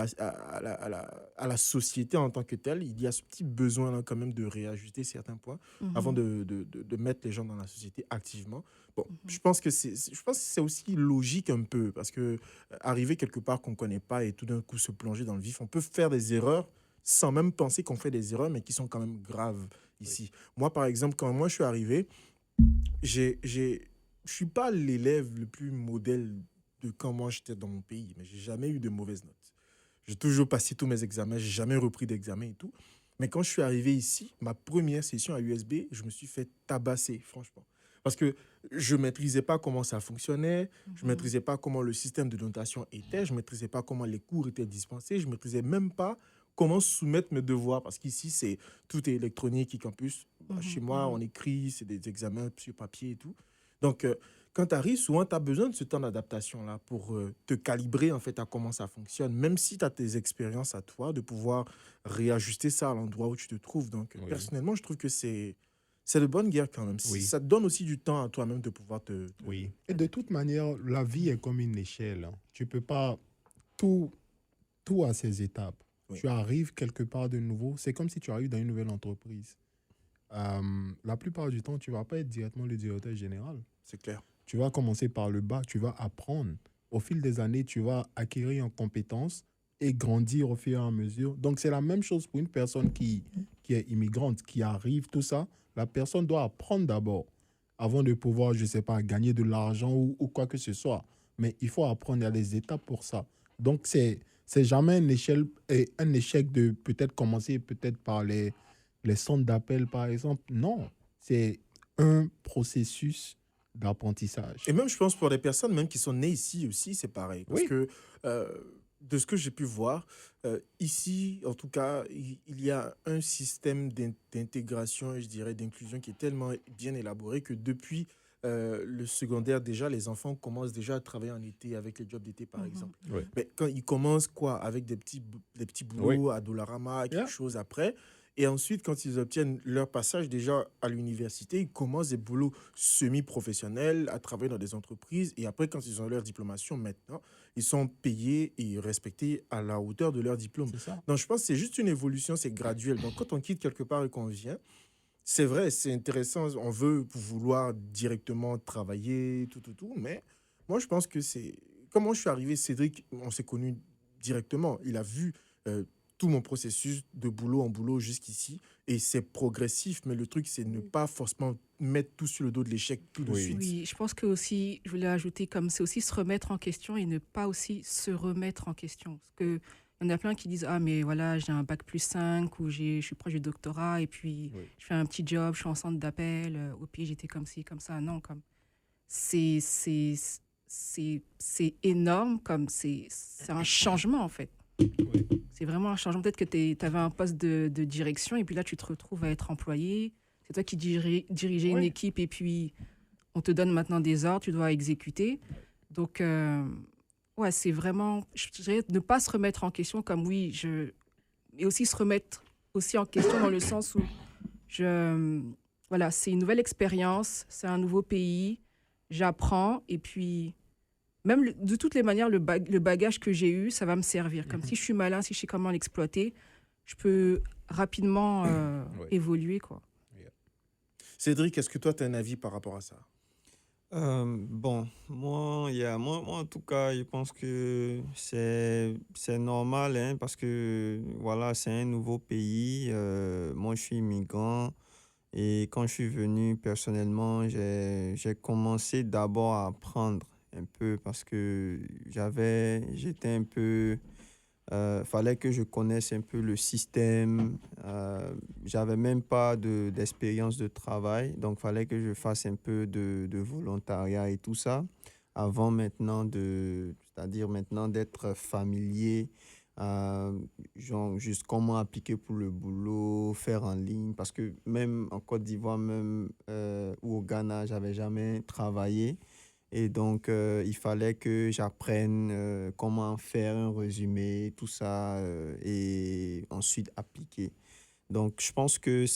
la société en tant que telle, il y a ce petit besoin-là quand même de réajuster certains points avant Mhm. de mettre les gens dans la société activement. Bon, Mhm. je pense que c'est aussi logique un peu, parce que arriver quelque part qu'on ne connaît pas et tout d'un coup se plonger dans le vif, on peut faire des erreurs sans même penser qu'on fait des erreurs, mais qui sont quand même graves Oui. ici. Moi, par exemple, quand moi je suis arrivé, je suis pas l'élève le plus modèle de quand moi j'étais dans mon pays, mais j'ai jamais eu de mauvaises notes. J'ai toujours passé tous mes examens, j'ai jamais repris d'examen et tout. Mais quand je suis arrivé ici, ma première session à USB, je me suis fait tabasser, franchement. Parce que je maîtrisais pas comment ça fonctionnait, je Mhm. maîtrisais pas comment le système de notation était, je maîtrisais pas comment les cours étaient dispensés, je maîtrisais même pas comment soumettre mes devoirs. Parce qu'ici, tout est électronique, e-campus. Bah, chez Mhm. moi, Mhm. on écrit, c'est des examens sur papier et tout. Donc, quand tu arrives, souvent, tu as besoin de ce temps d'adaptation-là pour te calibrer en fait à comment ça fonctionne, même si tu as tes expériences à toi, de pouvoir réajuster ça à l'endroit où tu te trouves. Donc, Oui, personnellement, je trouve que c'est de bonne guerre quand même. oui, Ça te donne aussi du temps à toi-même de pouvoir oui. Et de toute manière, la vie est comme une échelle, hein. Tu peux pas tout, tout à ses étapes. Oui, Tu arrives quelque part de nouveau. C'est comme si tu arrives dans une nouvelle entreprise. La plupart du temps, tu vas pas être directement le directeur général. c'est clair. Tu vas commencer par le bas, tu vas apprendre. Au fil des années, tu vas acquérir en compétences et grandir au fur et à mesure. Donc, c'est la même chose pour une personne qui est immigrante, qui arrive, tout ça. La personne doit apprendre d'abord avant de pouvoir, je sais pas, gagner de l'argent ou quoi que ce soit. Mais il faut apprendre, il y a des étapes pour ça. Donc, c'est jamais un échec de peut-être commencer peut-être par les centres d'appel, par exemple. Non, c'est un processus Et d'apprentissage. même, je pense, pour les personnes même qui sont nées ici aussi, c'est pareil. Parce Oui, que euh, de ce que j'ai pu voir, ici, en tout cas, il y a un système d'intégration, et je dirais, d'inclusion qui est tellement bien élaboré que depuis le secondaire, déjà, les enfants commencent déjà à travailler en été avec les jobs d'été, par Mhm. exemple. oui, Mais quand ils commencent, quoi, avec des petits oui. boulots à Dollarama, quelque Yeah. chose après. Et ensuite, quand ils obtiennent leur passage déjà à l'université, ils commencent des boulots semi-professionnels, à travailler dans des entreprises. Et après, quand ils ont leur diplomation, maintenant, ils sont payés et respectés à la hauteur de leur diplôme. C'est ça. Donc, je pense que c'est juste une évolution, c'est graduel. Donc, quand on quitte quelque part et qu'on vient, c'est vrai, c'est intéressant. On veut vouloir directement travailler, tout. Mais moi, je pense que c'est. Comment je suis arrivé, Cédric, on s'est connus directement. Il a vu euh, tout mon processus de boulot en boulot jusqu'ici. Et c'est progressif. Mais le truc, c'est ne pas forcément mettre tout sur le dos de l'échec tout de Oui. suite. Oui, je pense que aussi, je voulais ajouter comme c'est aussi se remettre en question et ne pas aussi se remettre en question. Parce que il y en a plein qui disent ah mais voilà j'ai un bac plus 5 ou je suis proche du doctorat et puis Oui. je fais un petit job, je suis en centre d'appel, au pire j'étais comme ci comme ça. Non, comme c'est c'est c'est énorme, comme c'est un changement en fait. Oui. C'est vraiment un changement. Peut-être que tu avais un poste de direction et puis là tu te retrouves à être employé. C'est toi qui dirigeais une Oui. équipe et puis on te donne maintenant des ordres, tu dois exécuter. Donc, ouais, c'est vraiment, je dirais, ne pas se remettre en question comme oui, et aussi se remettre aussi en question dans le sens où je, voilà, c'est une nouvelle expérience, c'est un nouveau pays, j'apprends et puis même de toutes les manières, le bagage que j'ai eu, ça va me servir. Comme si je suis malin, si je sais comment l'exploiter, je peux rapidement Oui. évoluer, quoi. Cédric, est-ce que toi, tu as un avis par rapport à ça? Bon, moi, en tout cas, je pense que c'est normal, hein, parce que voilà, c'est un nouveau pays. Moi, je suis immigrant et quand je suis venu, personnellement, j'ai commencé d'abord à apprendre un peu parce que j'étais un peu, fallait que je connaisse un peu le système. J'avais même pas d'expérience de travail, donc fallait que je fasse un peu de volontariat et tout ça avant maintenant c'est-à-dire maintenant d'être familier genre juste comment appliquer pour le boulot, faire en ligne. Parce que même en Côte d'Ivoire, même ou au Ghana, j'avais jamais travaillé. Et donc, il fallait que j'apprenne comment faire un résumé, tout ça, et ensuite appliquer. Donc, je pense que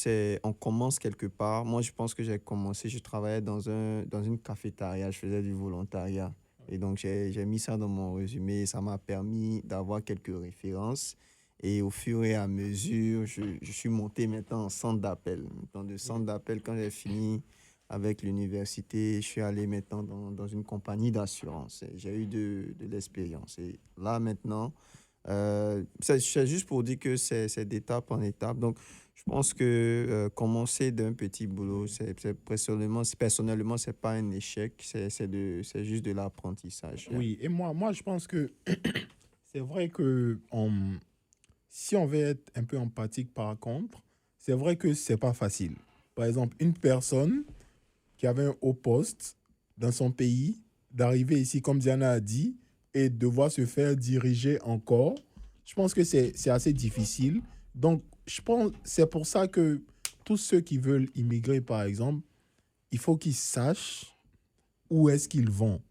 on commence quelque part. Moi, je pense que j'ai commencé, je travaillais dans une cafétéria, je faisais du volontariat. Et donc, j'ai mis ça dans mon résumé et ça m'a permis d'avoir quelques références. Et au fur et à mesure, je suis monté maintenant en centre d'appel. Dans le centre d'appel, quand j'ai fini avec l'université, je suis allé maintenant dans une compagnie d'assurance. Et j'ai eu de l'expérience. Et là, maintenant, c'est juste pour dire que c'est d'étape en étape. Donc, je pense que commencer d'un petit boulot, personnellement, c'est pas un échec, c'est juste de l'apprentissage. Oui, et moi, je pense que c'est vrai que si on veut être un peu empathique par contre, c'est vrai que c'est pas facile. Par exemple, une personne qui avait un haut poste dans son pays, d'arriver ici, comme Diana a dit, et devoir se faire diriger encore, je pense que c'est assez difficile. Donc, je pense c'est pour ça que tous ceux qui veulent immigrer, par exemple, il faut qu'ils sachent où est-ce qu'ils vont.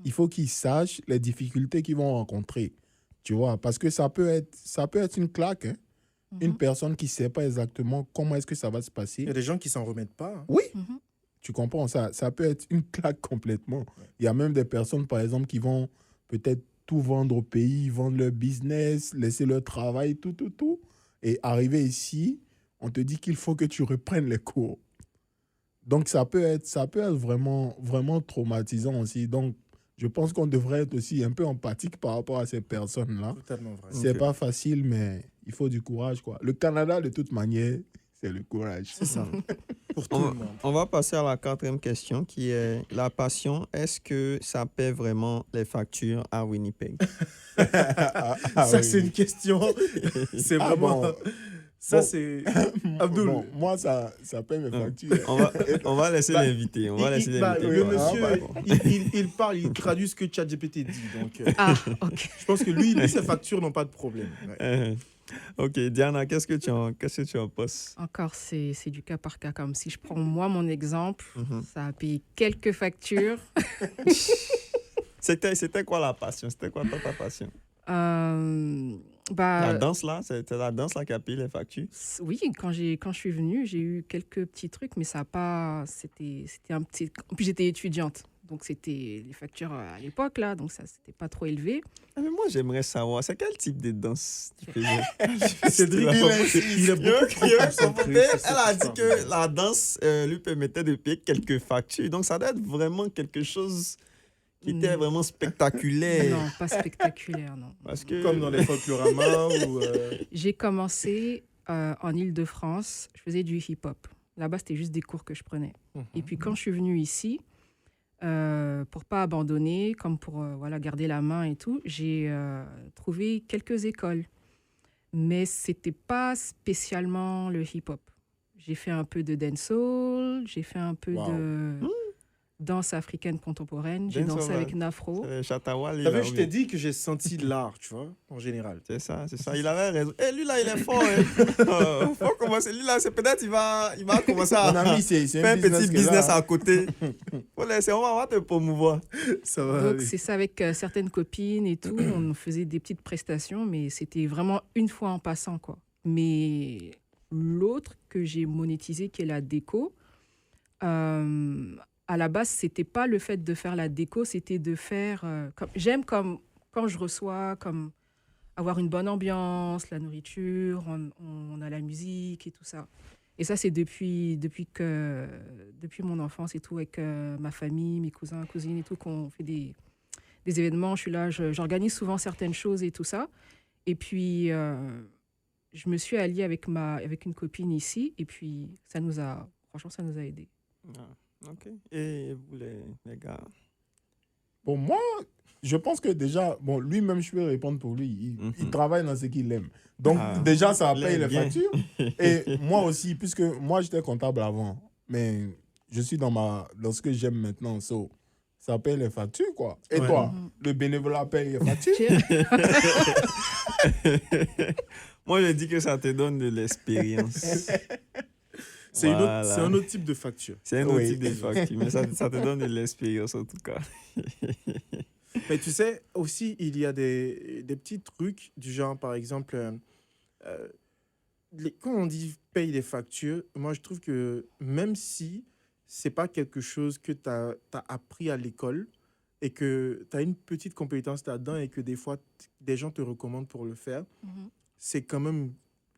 Il faut qu'ils sachent les difficultés qu'ils vont rencontrer. Tu vois, parce que ça peut être une claque, hein. Une personne qui ne sait pas exactement comment est-ce que ça va se passer. Il y a des gens qui s'en remettent pas. Hein. Oui, tu comprends, ça peut être une claque complètement. Il y a même des personnes, par exemple, qui vont peut-être tout vendre au pays, vendre leur business, laisser leur travail, tout. Et arriver ici, on te dit qu'il faut que tu reprennes les cours. Donc, ça peut être vraiment, vraiment traumatisant aussi. Donc, je pense qu'on devrait être aussi un peu empathique par rapport à ces personnes-là. Totalement vrai. C'est pas facile, mais il faut du courage, quoi. Le Canada, de toute manière, c'est le courage. C'est ça. Pour tout le monde. On va passer à la 4e question qui est la passion. Est-ce que ça paie vraiment les factures à Winnipeg? Ça, oui. c'est une question. C'est Ah vraiment. bon. Ça, Bon. c'est. Abdul. Bon, moi, ça paie mes factures. On va laisser Bah, l'invité. On va laisser l'invité. Le parler. monsieur, il parle, il traduit ce que ChatGPT dit. Donc, Ah, ok. je pense que lui, ses factures n'ont pas de problème. Ouais. Ok, Diana, qu'est-ce que tu en penses? Encore, c'est du cas par cas. Comme si je prends moi mon exemple, Mhm. ça a payé quelques factures. C'était quoi la passion? C'était quoi ta passion? Bah, La danse là? C'était la danse là qui a payé les factures? oui, quand je suis venue, j'ai eu quelques petits trucs, mais ça a pas. C'était un petit. En plus, j'étais étudiante. Donc, c'était les factures à l'époque, là. Donc, ça, c'était pas trop élevé. Ah, mais moi, j'aimerais savoir, c'est quel type de danse tu faisais? Cédric, il est beaucoup trop concentré sur cette Elle a dit histoire. que la danse lui permettait de payer quelques factures. Donc, ça doit être vraiment quelque chose qui était vraiment spectaculaire. Non, pas spectaculaire, non. Parce que... Comme dans les folklorama ou. J'ai commencé en Île-de-France. Je faisais du hip-hop. Là-bas, c'était juste des cours que je prenais. Et puis, quand je suis venue ici, pour pas abandonner, comme pour voilà, garder la main et tout, j'ai trouvé quelques écoles. Mais c'était pas spécialement le hip-hop. J'ai fait un peu de dancehall, j'ai fait un peu de danse africaine contemporaine, j'ai dansé avec Nafro. Chatawal, T'as vu, je t'ai dit que j'ai senti l'art, tu vois, en général. C'est ça. Il avait raison. Et lui là, il est fort. Hein. Faut commencer. Lui là, c'est peut-être il va commencer à Mon ami, c'est faire un petit que business là, à côté. Faut laisser, on va te promouvoir. Ça va. Donc, aller. c'est ça avec certaines copines et tout. On faisait des petites prestations, mais c'était vraiment une fois en passant, quoi. Mais l'autre que j'ai monétisé, qui est la déco, à la base, c'était pas le fait de faire la déco, c'était de faire... j'aime comme quand je reçois, comme avoir une bonne ambiance, la nourriture, on a la musique et tout ça. Et ça, c'est depuis mon enfance et tout, avec ma famille, mes cousins, cousines et tout, qu'on fait des événements. Je suis là, j'organise souvent certaines choses et tout ça. Et puis, je me suis alliée avec une copine ici. Et puis, franchement, ça nous a aidés. Ok. Et vous les gars? Bon, moi, je pense que déjà, bon, lui-même, je peux répondre pour lui. Il travaille dans ce qu'il aime. Donc, déjà, ça paye les factures. Et moi aussi, puisque moi, j'étais comptable avant. Mais je suis dans ce que j'aime maintenant. Ça paye les factures, quoi. Et toi, le bénévolat paye les factures? Moi, je dis que ça te donne de l'expérience. C'est Voilà. c'est un autre type de facture. C'est un autre Oui. type de facture, mais ça te donne de l'expérience en tout cas. Mais tu sais, aussi, il y a des petits trucs du genre, par exemple, euh, quand on dit paye des factures, moi, je trouve que même si c'est pas quelque chose que tu as appris à l'école et que tu as une petite compétence là-dedans et que des fois, des gens te recommandent pour le faire, Mhm. c'est quand même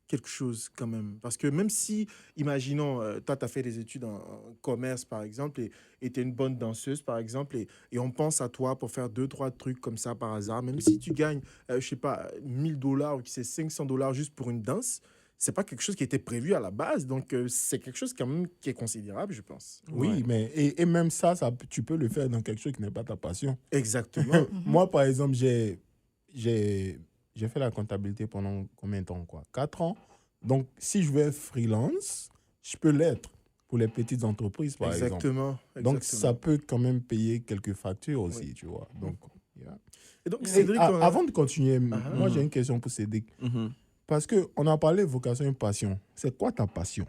quelque chose quand même. Parce que même si, imaginons, toi, tu as fait des études en commerce, par exemple, et tu es une bonne danseuse, par exemple, et on pense à toi pour faire deux, trois trucs comme ça par hasard, même si tu gagnes, je sais pas, 1000 $ ou que c'est 500 $ juste pour une danse, c'est pas quelque chose qui était prévu à la base. Donc, c'est quelque chose quand même qui est considérable, je pense. Oui, Ouais. mais et même ça, tu peux le faire dans quelque chose qui n'est pas ta passion. Exactement. Moi, par exemple, j'ai fait la comptabilité pendant combien de temps, quoi? 4 ans. Donc, si je veux être freelance, je peux l'être pour les petites entreprises, par exemple. Exactement. Donc, Exactement. ça peut quand même payer quelques factures aussi, Oui. tu vois. Donc, yeah. Et donc, Et Cédric, avant de continuer, Ah, moi, j'ai une question pour Cédric. Mhm. Parce qu'on a parlé de vocation et passion. C'est quoi ta passion?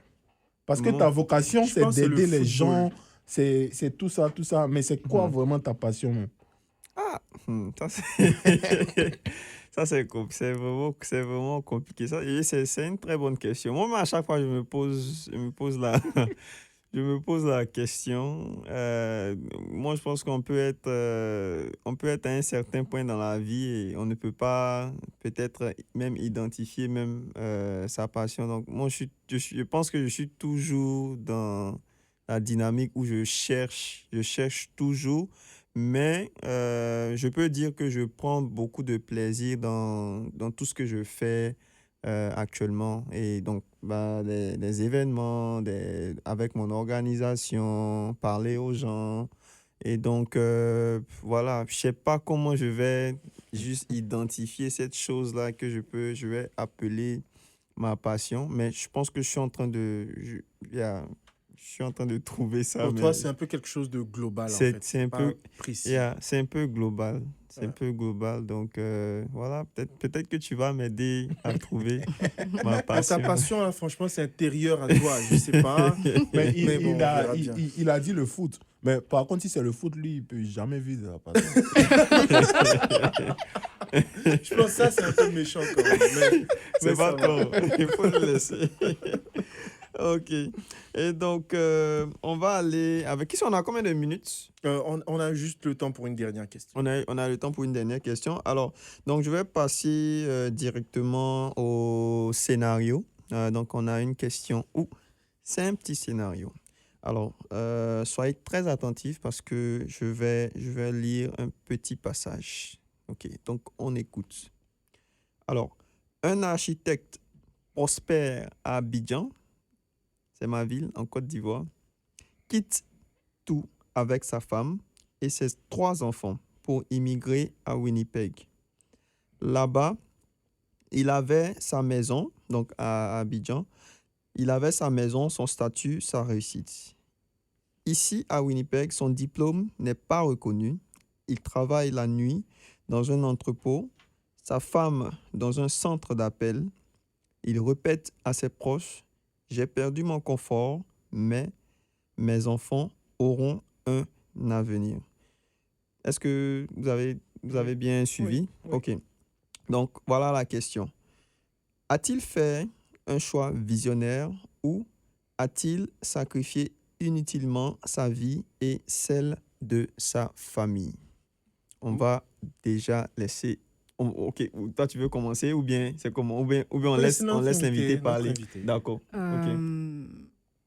Parce que Moi, ta vocation, je c'est pense que c'est le d'aider les football. gens, c'est tout ça, tout ça. Mais c'est quoi Mhm. vraiment ta passion, même? Ça, c'est vraiment compliqué. Ça, et c'est une très bonne question. Moi, à chaque fois, je me pose la question. Moi, je pense on peut être à un certain point dans la vie et on ne peut pas peut-être même identifier même sa passion. Donc, moi, je pense que je suis toujours dans la dynamique où je cherche toujours. Mais je peux dire que je prends beaucoup de plaisir dans tout ce que je fais actuellement. Et donc, les événements, avec mon organisation, parler aux gens. Et donc, voilà, je sais pas comment je vais juste identifier cette chose-là que je vais appeler ma passion. Mais je pense que yeah, je suis en train de trouver ça. Pour Mais toi, c'est un peu quelque chose de global, en fait. c'est un Pas peu, précis. yeah, c'est un peu global. C'est un Ouais. peu global. Donc, voilà, peut-être que tu vas m'aider à trouver ma Mais ta passion. passion, là, franchement, c'est intérieur à toi. Je sais pas. Mais Mais bon, on verra bien. il a dit le foot. Mais par contre, si c'est le foot, lui, il peut jamais vivre de la passion. Je pense que ça, c'est un peu méchant quand même. Mais C'est ça pas va. trop. Il faut le laisser. Ok. Et donc, on va aller avec qui on a combien de minutes? On a juste le temps pour une dernière question. On a le temps pour une dernière question. Alors, donc, je vais passer directement au scénario. Donc, on a une question où c'est un petit scénario. Alors, soyez très attentifs parce que je vais lire un petit passage. Ok, donc on écoute. Alors, un architecte prospère à Abidjan, c'est ma ville, en Côte d'Ivoire, quitte tout avec sa femme et ses 3 enfants pour immigrer à Winnipeg. Là-bas, il avait sa maison, donc à Abidjan, il avait sa maison, son statut, sa réussite. Ici, à Winnipeg, son diplôme n'est pas reconnu. Il travaille la nuit dans un entrepôt, sa femme dans un centre d'appel. Il répète à ses proches, « J'ai perdu mon confort, mais mes enfants auront un avenir. » Est-ce que vous avez bien suivi? Oui. OK. Donc, voilà la question. A-t-il fait un choix visionnaire ou a-t-il sacrifié inutilement sa vie et celle de sa famille? On va déjà laisser... OK, toi tu veux commencer ou bien c'est comment? Ou bien on laisse l'invité parler. D'accord. OK.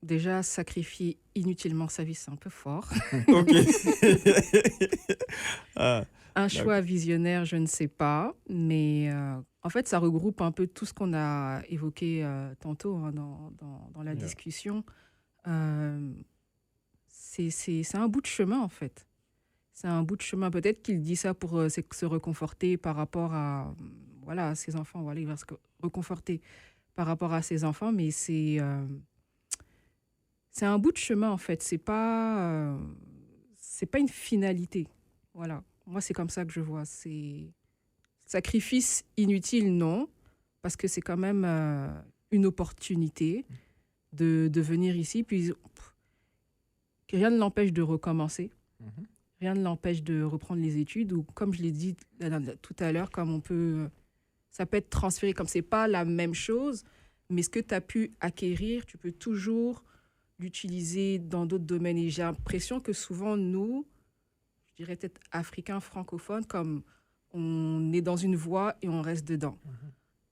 Déjà, sacrifier inutilement sa vie, c'est un peu fort. OK. Ah, Un choix visionnaire, je ne sais pas, mais en fait, ça regroupe un peu tout ce qu'on a évoqué tantôt hein, dans la discussion. C'est un bout de chemin, en fait. C'est un bout de chemin. Peut-être qu'il dit ça pour se reconforter par rapport à, voilà, à ses enfants. Voilà, il va se reconforter par rapport à ses enfants, mais c'est un bout de chemin, en fait. C'est pas une finalité. Voilà. Moi, c'est comme ça que je vois. C'est Sacrifice inutile, non, parce que c'est quand même une opportunité de venir ici. Puis rien ne l'empêche de recommencer. Mhm. Rien ne l'empêche de reprendre les études. Ou comme je l'ai dit tout à l'heure, comme ça peut être transféré, comme c'est pas la même chose, mais ce que tu as pu acquérir, tu peux toujours l'utiliser dans d'autres domaines. Et j'ai l'impression que souvent, nous, je dirais peut-être africains, francophones, comme on est dans une voie et on reste dedans.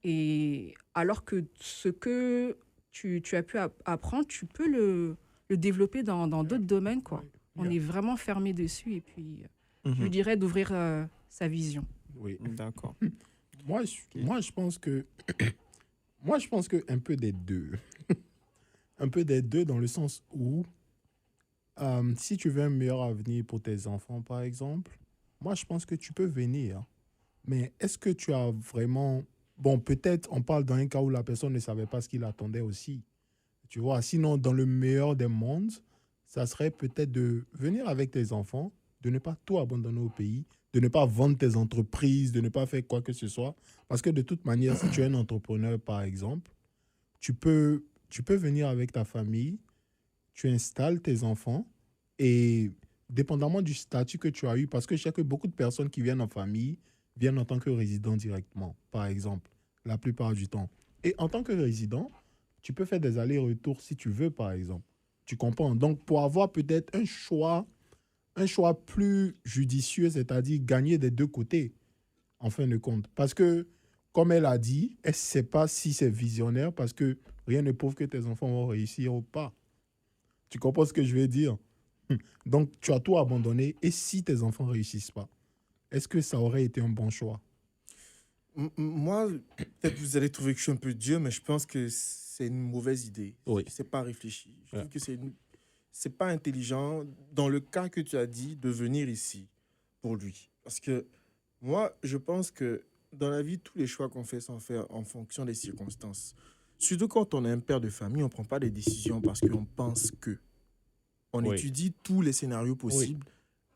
Et alors que ce que tu as pu apprendre, tu peux le développer dans d'autres domaines, quoi. On est vraiment fermé dessus. Et puis, je lui dirais d'ouvrir sa vision. Oui. D'accord. Moi, je pense que un peu des deux. Un peu des deux dans le sens où si tu veux un meilleur avenir pour tes enfants, par exemple, moi, je pense que tu peux venir. Mais est-ce que tu as vraiment... Bon, peut-être on parle d'un cas où la personne ne savait pas ce qu'il attendait aussi. Tu vois, sinon, dans le meilleur des mondes, ça serait peut-être de venir avec tes enfants, de ne pas tout abandonner au pays, de ne pas vendre tes entreprises, de ne pas faire quoi que ce soit. Parce que de toute manière, si tu es un entrepreneur, par exemple, tu peux venir avec ta famille, tu installes tes enfants et dépendamment du statut que tu as eu, parce que je sais que beaucoup de personnes qui viennent en famille viennent en tant que résidents directement, par exemple, la plupart du temps. Et en tant que résident, tu peux faire des allers-retours si tu veux, par exemple. Tu comprends? Donc, pour avoir peut-être un choix plus judicieux, c'est-à-dire gagner des deux côtés, en fin de compte. Parce que, comme elle a dit, elle ne sait pas si c'est visionnaire, parce que rien ne prouve que tes enfants vont réussir ou pas. Tu comprends ce que je veux dire? Donc, tu as tout abandonné. Et si tes enfants ne réussissent pas, est-ce que ça aurait été un bon choix? Moi, peut-être vous allez trouver que je suis un peu dur, mais je pense que c'est une mauvaise idée. Oui. C'est pas réfléchi. Je Ouais. trouve que c'est pas intelligent dans le cas que tu as dit de venir ici pour lui. Parce que moi, je pense que dans la vie, tous les choix qu'on fait sont faits en fonction des circonstances. Surtout quand on est un père de famille, on prend pas des décisions parce qu'on pense que. On Oui. étudie tous les scénarios possibles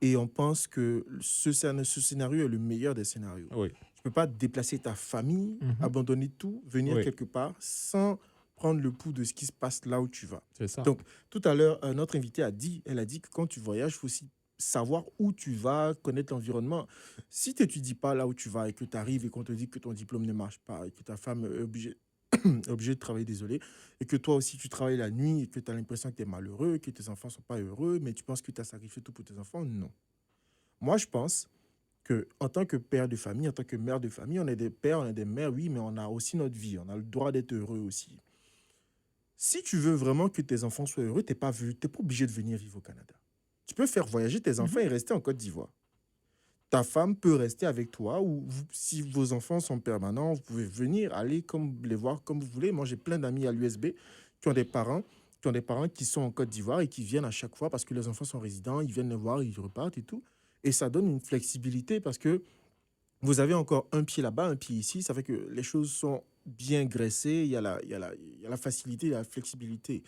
et on pense que ce scénario est le meilleur des scénarios. Oui. Tu peux pas déplacer ta famille, Mhm. abandonner tout, venir Oui. quelque part sans prendre le pouls de ce qui se passe là où tu vas. C'est ça. Donc, tout à l'heure, notre invité elle a dit que quand tu voyages, il faut aussi savoir où tu vas, connaître l'environnement. Si tu n'étudies pas là où tu vas et que tu arrives et qu'on te dit que ton diplôme ne marche pas et que ta femme est obligée, est obligée de travailler, désolé, et que toi aussi tu travailles la nuit et que tu as l'impression que tu es malheureux, que tes enfants ne sont pas heureux, mais tu penses que tu as sacrifié tout pour tes enfants, non. Moi, je pense que en tant que père de famille, en tant que mère de famille, on est des pères, on est des mères, oui, mais on a aussi notre vie, on a le droit d'être heureux aussi. Si tu veux vraiment que tes enfants soient heureux, t'es pas obligé de venir vivre au Canada. Tu peux faire voyager tes enfants et rester en Côte d'Ivoire. Ta femme peut rester avec toi ou si vos enfants sont permanents, vous pouvez venir, aller comme les voir comme vous voulez. Moi, j'ai plein d'amis à l'USB qui ont des parents qui sont en Côte d'Ivoire et qui viennent à chaque fois parce que les enfants sont résidents, ils viennent les voir, ils repartent et tout. Et ça donne une flexibilité parce que vous avez encore un pied là-bas, un pied ici. Ça fait que les choses sont bien graissées, il y a la facilité, il y a la flexibilité.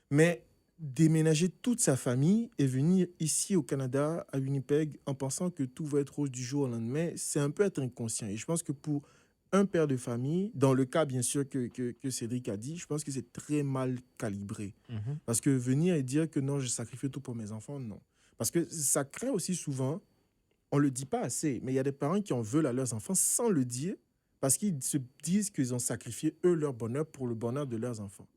Mais déménager toute sa famille et venir ici au Canada, à Winnipeg, en pensant que tout va être rose du jour au lendemain, c'est un peu être inconscient. Et je pense que pour un père de famille, dans le cas bien sûr que Cédric a dit, je pense que c'est très mal calibré. Mhm. Parce que venir et dire que non, je sacrifie tout pour mes enfants, non. Parce que ça crée aussi souvent, on ne le dit pas assez, mais il y a des parents qui en veulent à leurs enfants sans le dire, parce qu'ils se disent qu'ils ont sacrifié eux leur bonheur pour le bonheur de leurs enfants.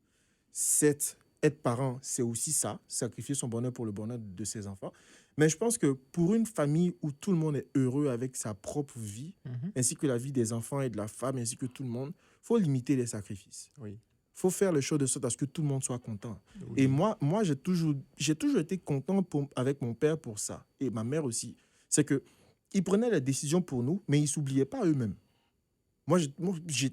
Être parent, c'est aussi ça, sacrifier son bonheur pour le bonheur de ses enfants. Mais je pense que pour une famille où tout le monde est heureux avec sa propre vie, Mhm. ainsi que la vie des enfants et de la femme, ainsi que tout le monde, il faut limiter les sacrifices. Oui. Il faut faire les choses de sorte à ce que tout le monde soit content. Oui. Et moi j'ai toujours été content avec mon père pour ça, et ma mère aussi. C'est qu'ils prenaient les décisions pour nous, mais ils ne s'oubliaient pas eux-mêmes. J'ai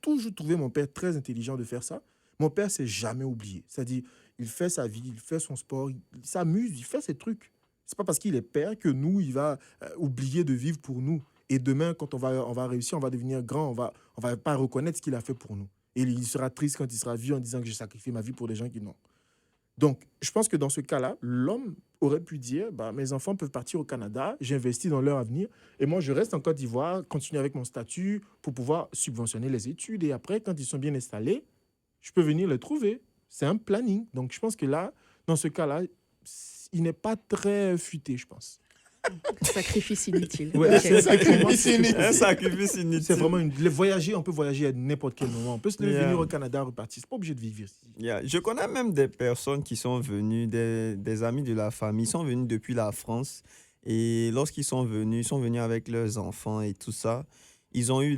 toujours trouvé mon père très intelligent de faire ça. Mon père s'est jamais oublié. C'est-à-dire, il fait sa vie, il fait son sport, il s'amuse, il fait ses trucs. C'est pas parce qu'il est père que nous, il va oublier de vivre pour nous. Et demain, quand on va réussir, on va devenir grand, on va pas reconnaître ce qu'il a fait pour nous. Et il sera triste quand il sera vieux en disant que j'ai sacrifié ma vie pour des gens qui n'ont. Donc, je pense que dans ce cas-là, l'homme aurait pu dire, bah, mes enfants peuvent partir au Canada, j'investis dans leur avenir, et moi, je reste en Côte d'Ivoire, continuer avec mon statut pour pouvoir subventionner les études, et après, quand ils sont bien installés, je peux venir les trouver. C'est un planning. Donc, je pense que là, dans ce cas-là, il n'est pas très futé, je pense. Sacrifice inutile. Ouais, Ok. c'est ça qui Un sacrifice inutile. C'est vraiment voyager, on peut voyager à n'importe quel moment. On peut se lever, Yeah. venir au Canada, repartir. C'est pas obligé de vivre ici. Yeah. Je connais même des personnes qui sont venues, des amis de la famille, ils sont venus depuis la France. Et lorsqu'ils sont venus avec leurs enfants et tout ça, ils ont eu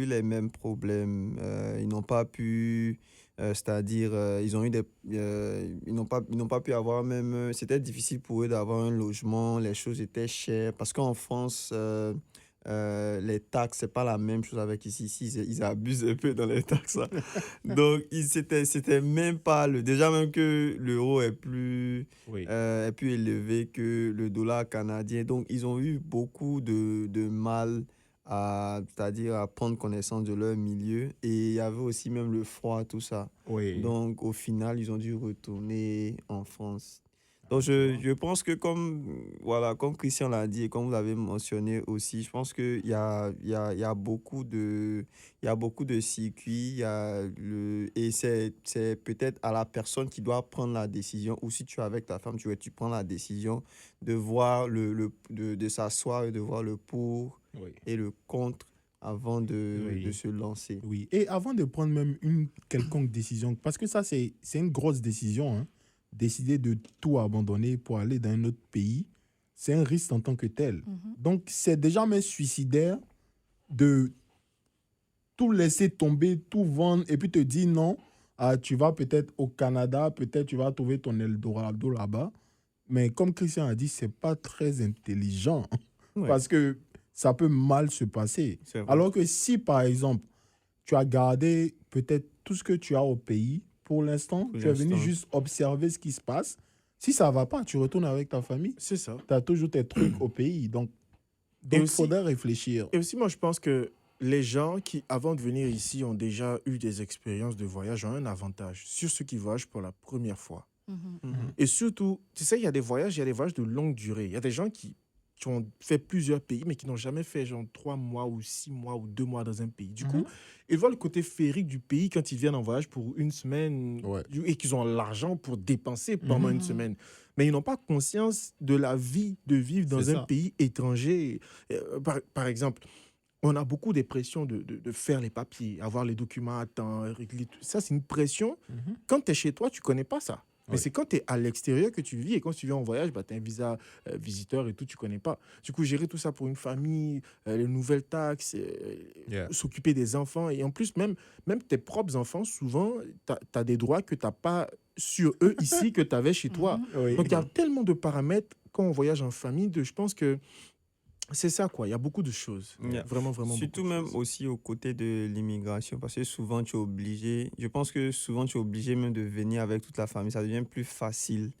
les mêmes problèmes. Ils n'ont pas pu, c'est-à-dire, ils n'ont pas pu avoir même. C'était difficile pour eux d'avoir un logement, les choses étaient chères. Parce qu'en France, les taxes, c'est pas la même chose avec ici. Ici, ils abusent un peu dans les taxes, hein. Donc, c'était même pas déjà même que l'euro est Oui. est plus élevé que le dollar canadien. Donc, ils ont eu beaucoup de mal c'est-à-dire à prendre connaissance de leur milieu. Et il y avait aussi même le froid, tout ça. Oui. Donc, au final, ils ont dû retourner en France. Donc, je pense que voilà, comme Christian l'a dit et comme vous l'avez mentionné aussi, je pense qu'il il y a beaucoup de circuits. Et c'est peut-être à la personne qui doit prendre la décision. Ou si tu es avec ta femme, tu prends la décision de voir de s'asseoir et de voir le pour Oui. et le contre avant Oui. de se lancer. Oui. Et avant de prendre même une quelconque décision, parce que ça, c'est une grosse décision, hein, décider de tout abandonner pour aller dans un autre pays, c'est un risque en tant que tel. Mhm. Donc, c'est déjà même suicidaire de tout laisser tomber, tout vendre, et puis te dire non, tu vas peut-être au Canada, peut-être tu vas trouver ton Eldorado là-bas. Mais comme Christian a dit, c'est pas très intelligent Ouais, parce que ça peut mal se passer. c'est vrai. Alors que si, par exemple, tu as gardé peut-être tout ce que tu as au pays, pour l'instant, Pour tu es venu l'instant. juste observer ce qui se passe. Si ça va pas, tu retournes avec ta famille. C'est ça. Tu as toujours tes trucs au pays. Donc Et il aussi- faudrait réfléchir. Et aussi, moi, je pense que les gens qui, avant de venir ici, ont déjà eu des expériences de voyage ont un avantage sur ceux qui voyagent pour la première fois. Mhm. Et surtout, tu sais, il y a des voyages de longue durée. Il y a des gens qui ont fait plusieurs pays, mais qui n'ont jamais fait genre 3 mois ou 6 mois ou 2 mois dans un pays. Du coup, ils voient le côté féerique du pays quand ils viennent en voyage pour une semaine Ouais. et qu'ils ont l'argent pour dépenser pendant une Mhm. semaine. Mais ils n'ont pas conscience de la vie de vivre dans C'est un ça. pays étranger. Par exemple, on a beaucoup de pression de faire les papiers, avoir les documents à temps, régler tout. Ça, c'est une pression. Mhm. Quand tu es chez toi, tu connais pas ça. Mais Oui. c'est quand tu es à l'extérieur que tu vis et quand tu viens en voyage, bah, tu as un visa visiteur et tout, tu connais pas. Du coup, gérer tout ça pour une famille, les nouvelles taxes, Yeah. s'occuper des enfants. Et en plus, même tes propres enfants, souvent, tu as des droits que tu n'as pas sur eux ici que tu avais chez toi. Mhm. Oui. Donc, il y a tellement de paramètres quand on voyage en famille. Je pense que c'est ça, quoi. Il y a beaucoup de choses. Yeah. Vraiment, vraiment Surtout beaucoup de même choses. aussi aux côtés de l'immigration, parce que souvent tu es obligé, je pense que souvent tu es obligé même de venir avec toute la famille, ça devient plus facile.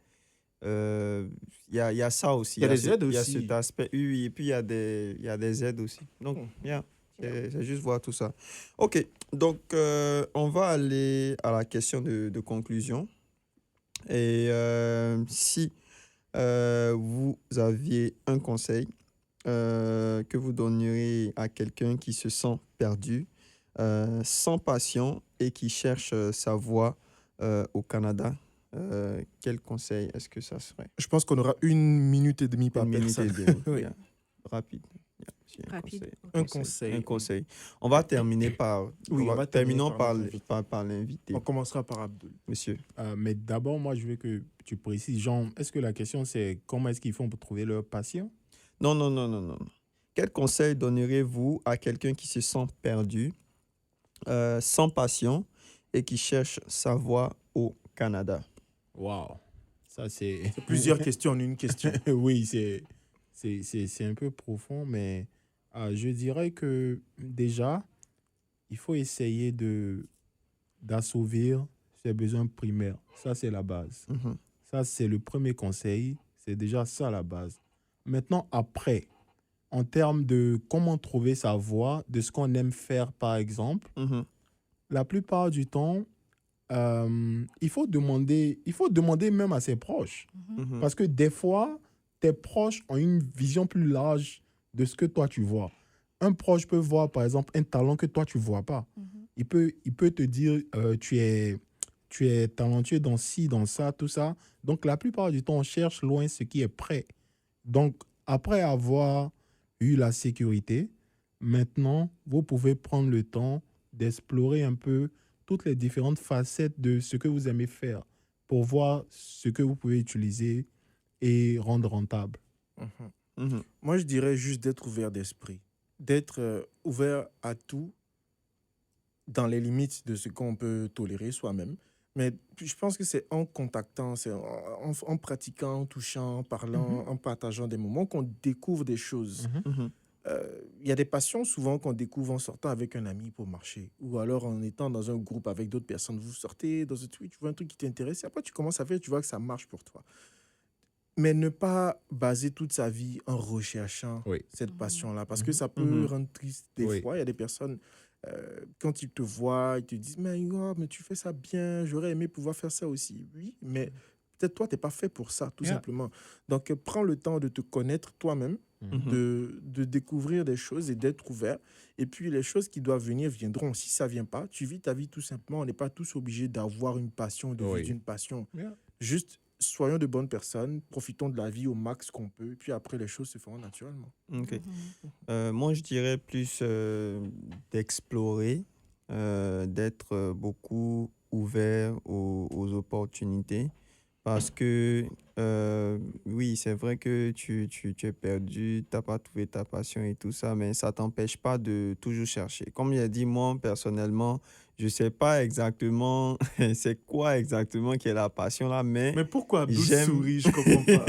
Il y a ça aussi. Il y a des ce- aides Il y a aussi. cet aspect, oui, oui, et puis il y a des aides aussi. Donc, yeah, c'est juste voir tout ça. Ok, donc on va aller à la question de conclusion. Et si vous aviez un conseil que vous donneriez à quelqu'un qui se sent perdu, sans passion et qui cherche sa voie au Canada, quel conseil est-ce que ça serait? Je pense qu'on aura 1 minute et demie par Une minute personne. et demie. Oui. Yeah. Rapide. Yeah, j'ai Rapide. Un conseil. Un conseil. On va terminer par. Oui, on va terminer terminons par par, notre invité. par l'invité, On commencera par Abdul. monsieur. Mais d'abord, moi, je veux que tu précises, Jean, est-ce que la question, c'est comment est-ce qu'ils font pour trouver leur passion? Non, non, non, non, non. Quel conseil donnerez-vous à quelqu'un qui se sent perdu, sans passion et qui cherche sa voie au Canada? Waouh. Ça, c'est... Plusieurs questions en une question. Oui, c'est un peu profond, mais je dirais que déjà, il faut essayer d'assouvir ses besoins primaires. Ça, c'est la base. Mhm. Ça, c'est le premier conseil. C'est déjà ça la base. Maintenant, après, en termes de comment trouver sa voie, de ce qu'on aime faire, par exemple, Mhm. la plupart du temps, il faut demander même à ses proches. Mhm. Parce que des fois, tes proches ont une vision plus large de ce que toi tu vois. Un proche peut voir, par exemple, un talent que toi tu vois pas. Il peut te dire, tu es talentueux dans ci, dans ça, tout ça. Donc, la plupart du temps, on cherche loin ce qui est prêt. Donc, après avoir eu la sécurité, maintenant, vous pouvez prendre le temps d'explorer un peu toutes les différentes facettes de ce que vous aimez faire pour voir ce que vous pouvez utiliser et rendre rentable. Mhm. Mhm. Moi, je dirais juste d'être ouvert d'esprit, d'être ouvert à tout dans les limites de ce qu'on peut tolérer soi-même. Mais puis, je pense que c'est en contactant, c'est en pratiquant, en touchant, en parlant, en partageant des moments qu'on découvre des choses. Mhm. Il y a des passions souvent qu'on découvre en sortant avec un ami pour marcher ou alors en étant dans un groupe avec d'autres personnes. Vous sortez dans un truc, tu vois un truc qui t'intéresse, et après tu commences à faire, tu vois que ça marche pour toi. Mais ne pas baser toute sa vie en recherchant Oui. cette Mhm. passion-là, parce que Mhm. ça peut Mhm. rendre triste des Oui. fois. Il y a des personnes, quand ils te voient, ils te disent, mais tu fais ça bien, j'aurais aimé pouvoir faire ça aussi. Oui, mais peut-être toi, tu n'es pas fait pour ça, tout Yeah. simplement. Donc, prends le temps de te connaître toi-même, Mhm. de découvrir des choses et d'être ouvert. Et puis, les choses qui doivent venir viendront. Si ça ne vient pas, tu vis ta vie tout simplement. On n'est pas tous obligés d'avoir une passion, de vivre Oui. d'une passion. Yeah. Juste, soyons de bonnes personnes, profitons de la vie au max qu'on peut, et puis après, les choses se feront naturellement. Ok. Mhm. Moi, je dirais plus d'explorer, d'être beaucoup ouvert aux opportunités. Parce que, oui, c'est vrai que tu es perdu, tu n'as pas trouvé ta passion et tout ça, mais ça ne t'empêche pas de toujours chercher. Comme il a dit, moi, personnellement, je ne sais pas exactement c'est quoi exactement qui est la passion là, mais Mais pourquoi Abdul j'aime, sourit? Je comprends pas.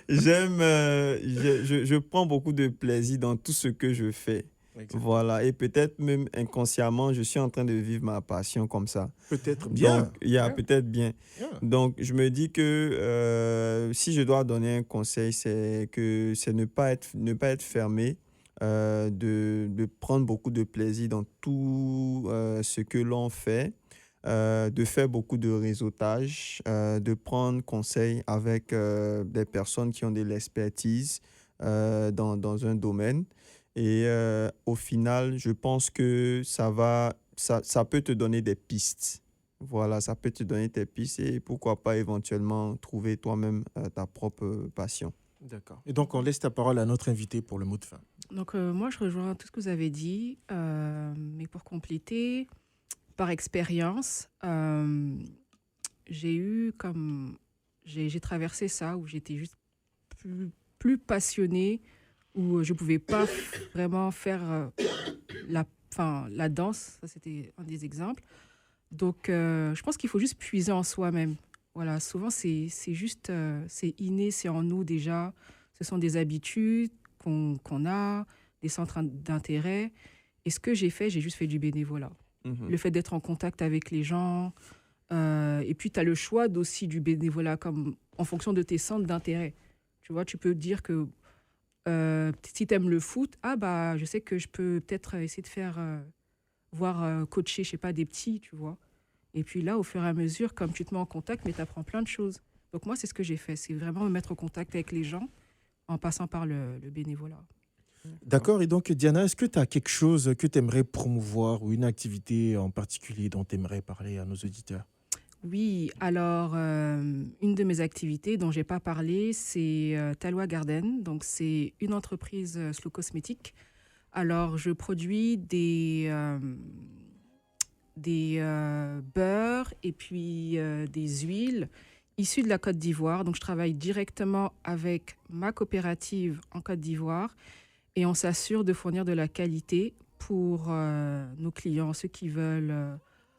je prends beaucoup de plaisir dans tout ce que je fais. Exactement. Voilà, et peut-être même inconsciemment, je suis en train de vivre ma passion comme ça. Peut-être Donc, bien. il y a Yeah. peut-être bien. Bien. Donc, je me dis que si je dois donner un conseil, c'est que c'est ne pas être fermé, de prendre beaucoup de plaisir dans tout ce que l'on fait, de faire beaucoup de réseautage, de prendre conseil avec des personnes qui ont de l'expertise dans un domaine. Et au final, je pense que ça peut te donner des pistes. Voilà, ça peut te donner tes pistes et pourquoi pas éventuellement trouver toi-même ta propre passion. D'accord. Et donc, on laisse ta parole à notre invité pour le mot de fin. Donc, moi, je rejoins tout ce que vous avez dit, mais pour compléter, par expérience, j'ai eu comme. J'ai traversé ça où j'étais juste plus passionnée, où je ne pouvais pas vraiment faire la danse. Ça, c'était un des exemples. Donc, je pense qu'il faut juste puiser en soi-même. Voilà, souvent, c'est juste, c'est inné, c'est en nous déjà. Ce sont des habitudes qu'on a, des centres d'intérêt. Et ce que j'ai fait, j'ai juste fait du bénévolat. Le fait d'être en contact avec les gens. Et puis, tu as le choix aussi du bénévolat comme, en fonction de tes centres d'intérêt. Tu vois, tu peux dire que si tu aimes le foot, ah bah, je sais que je peux peut-être essayer de faire, coacher, je sais pas, des petits, tu vois. Et puis là, au fur et à mesure, comme tu te mets en contact, mais tu apprends plein de choses. Donc moi, c'est ce que j'ai fait. C'est vraiment me mettre en contact avec les gens en passant par le bénévolat. D'accord. Et donc, Diana, est-ce que tu as quelque chose que tu aimerais promouvoir ou une activité en particulier dont tu aimerais parler à nos auditeurs? Oui, alors, une de mes activités dont j'ai pas parlé, c'est Talua Garden. Donc, c'est une entreprise slow cosmétique. Alors, je produis des beurres et puis des huiles issues de la Côte d'Ivoire. Donc, je travaille directement avec ma coopérative en Côte d'Ivoire et on s'assure de fournir de la qualité pour nos clients, ceux qui veulent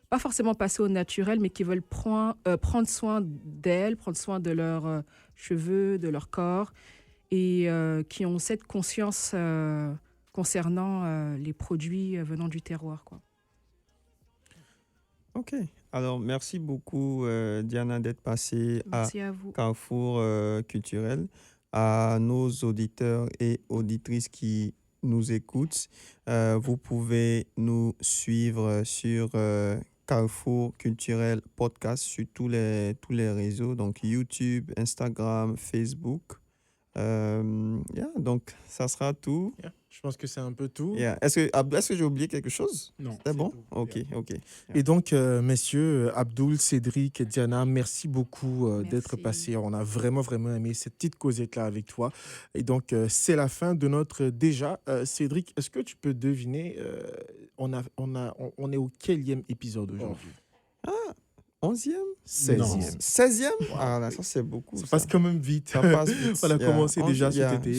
pas forcément passer au naturel, mais qui veulent prendre soin d'elles, prendre soin de leurs cheveux, de leur corps et qui ont cette conscience concernant les produits venant du terroir, quoi. Ok. Alors, merci beaucoup, Diana, d'être passée à Merci à vous. Carrefour culturel, à nos auditeurs et auditrices qui nous écoutent. Vous pouvez nous suivre sur Carrefour Culturel Podcast sur tous les réseaux, donc YouTube, Instagram, Facebook. Donc, ça sera tout. Yeah. Je pense que c'est un peu tout. Yeah. Est-ce que j'ai oublié quelque chose? Non. C'est bon? tout. Ok, Yeah. ok. Et donc, messieurs, Abdoul, Cédric et Diana, merci beaucoup d'être Merci. passés. On a vraiment, vraiment aimé cette petite causette-là avec toi. Et donc, c'est la fin de notre déjà. Cédric, est-ce que tu peux deviner, on est au quelième épisode aujourd'hui? 11e? 16e. 16e? Ah là, ça c'est beaucoup. Ça Ça passe quand même vite. Ça passe vite. On a Yeah. commencé déjà cet Yeah. été.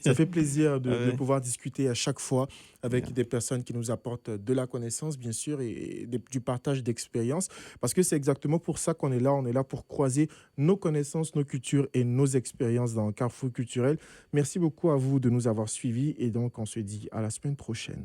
Ça fait plaisir de Ouais. pouvoir discuter à chaque fois avec Yeah. des personnes qui nous apportent de la connaissance, bien sûr, et du partage d'expériences. Parce que c'est exactement pour ça qu'on est là. On est là pour croiser nos connaissances, nos cultures et nos expériences dans Carrefour culturel. Merci beaucoup à vous de nous avoir suivis. Et donc, on se dit à la semaine prochaine.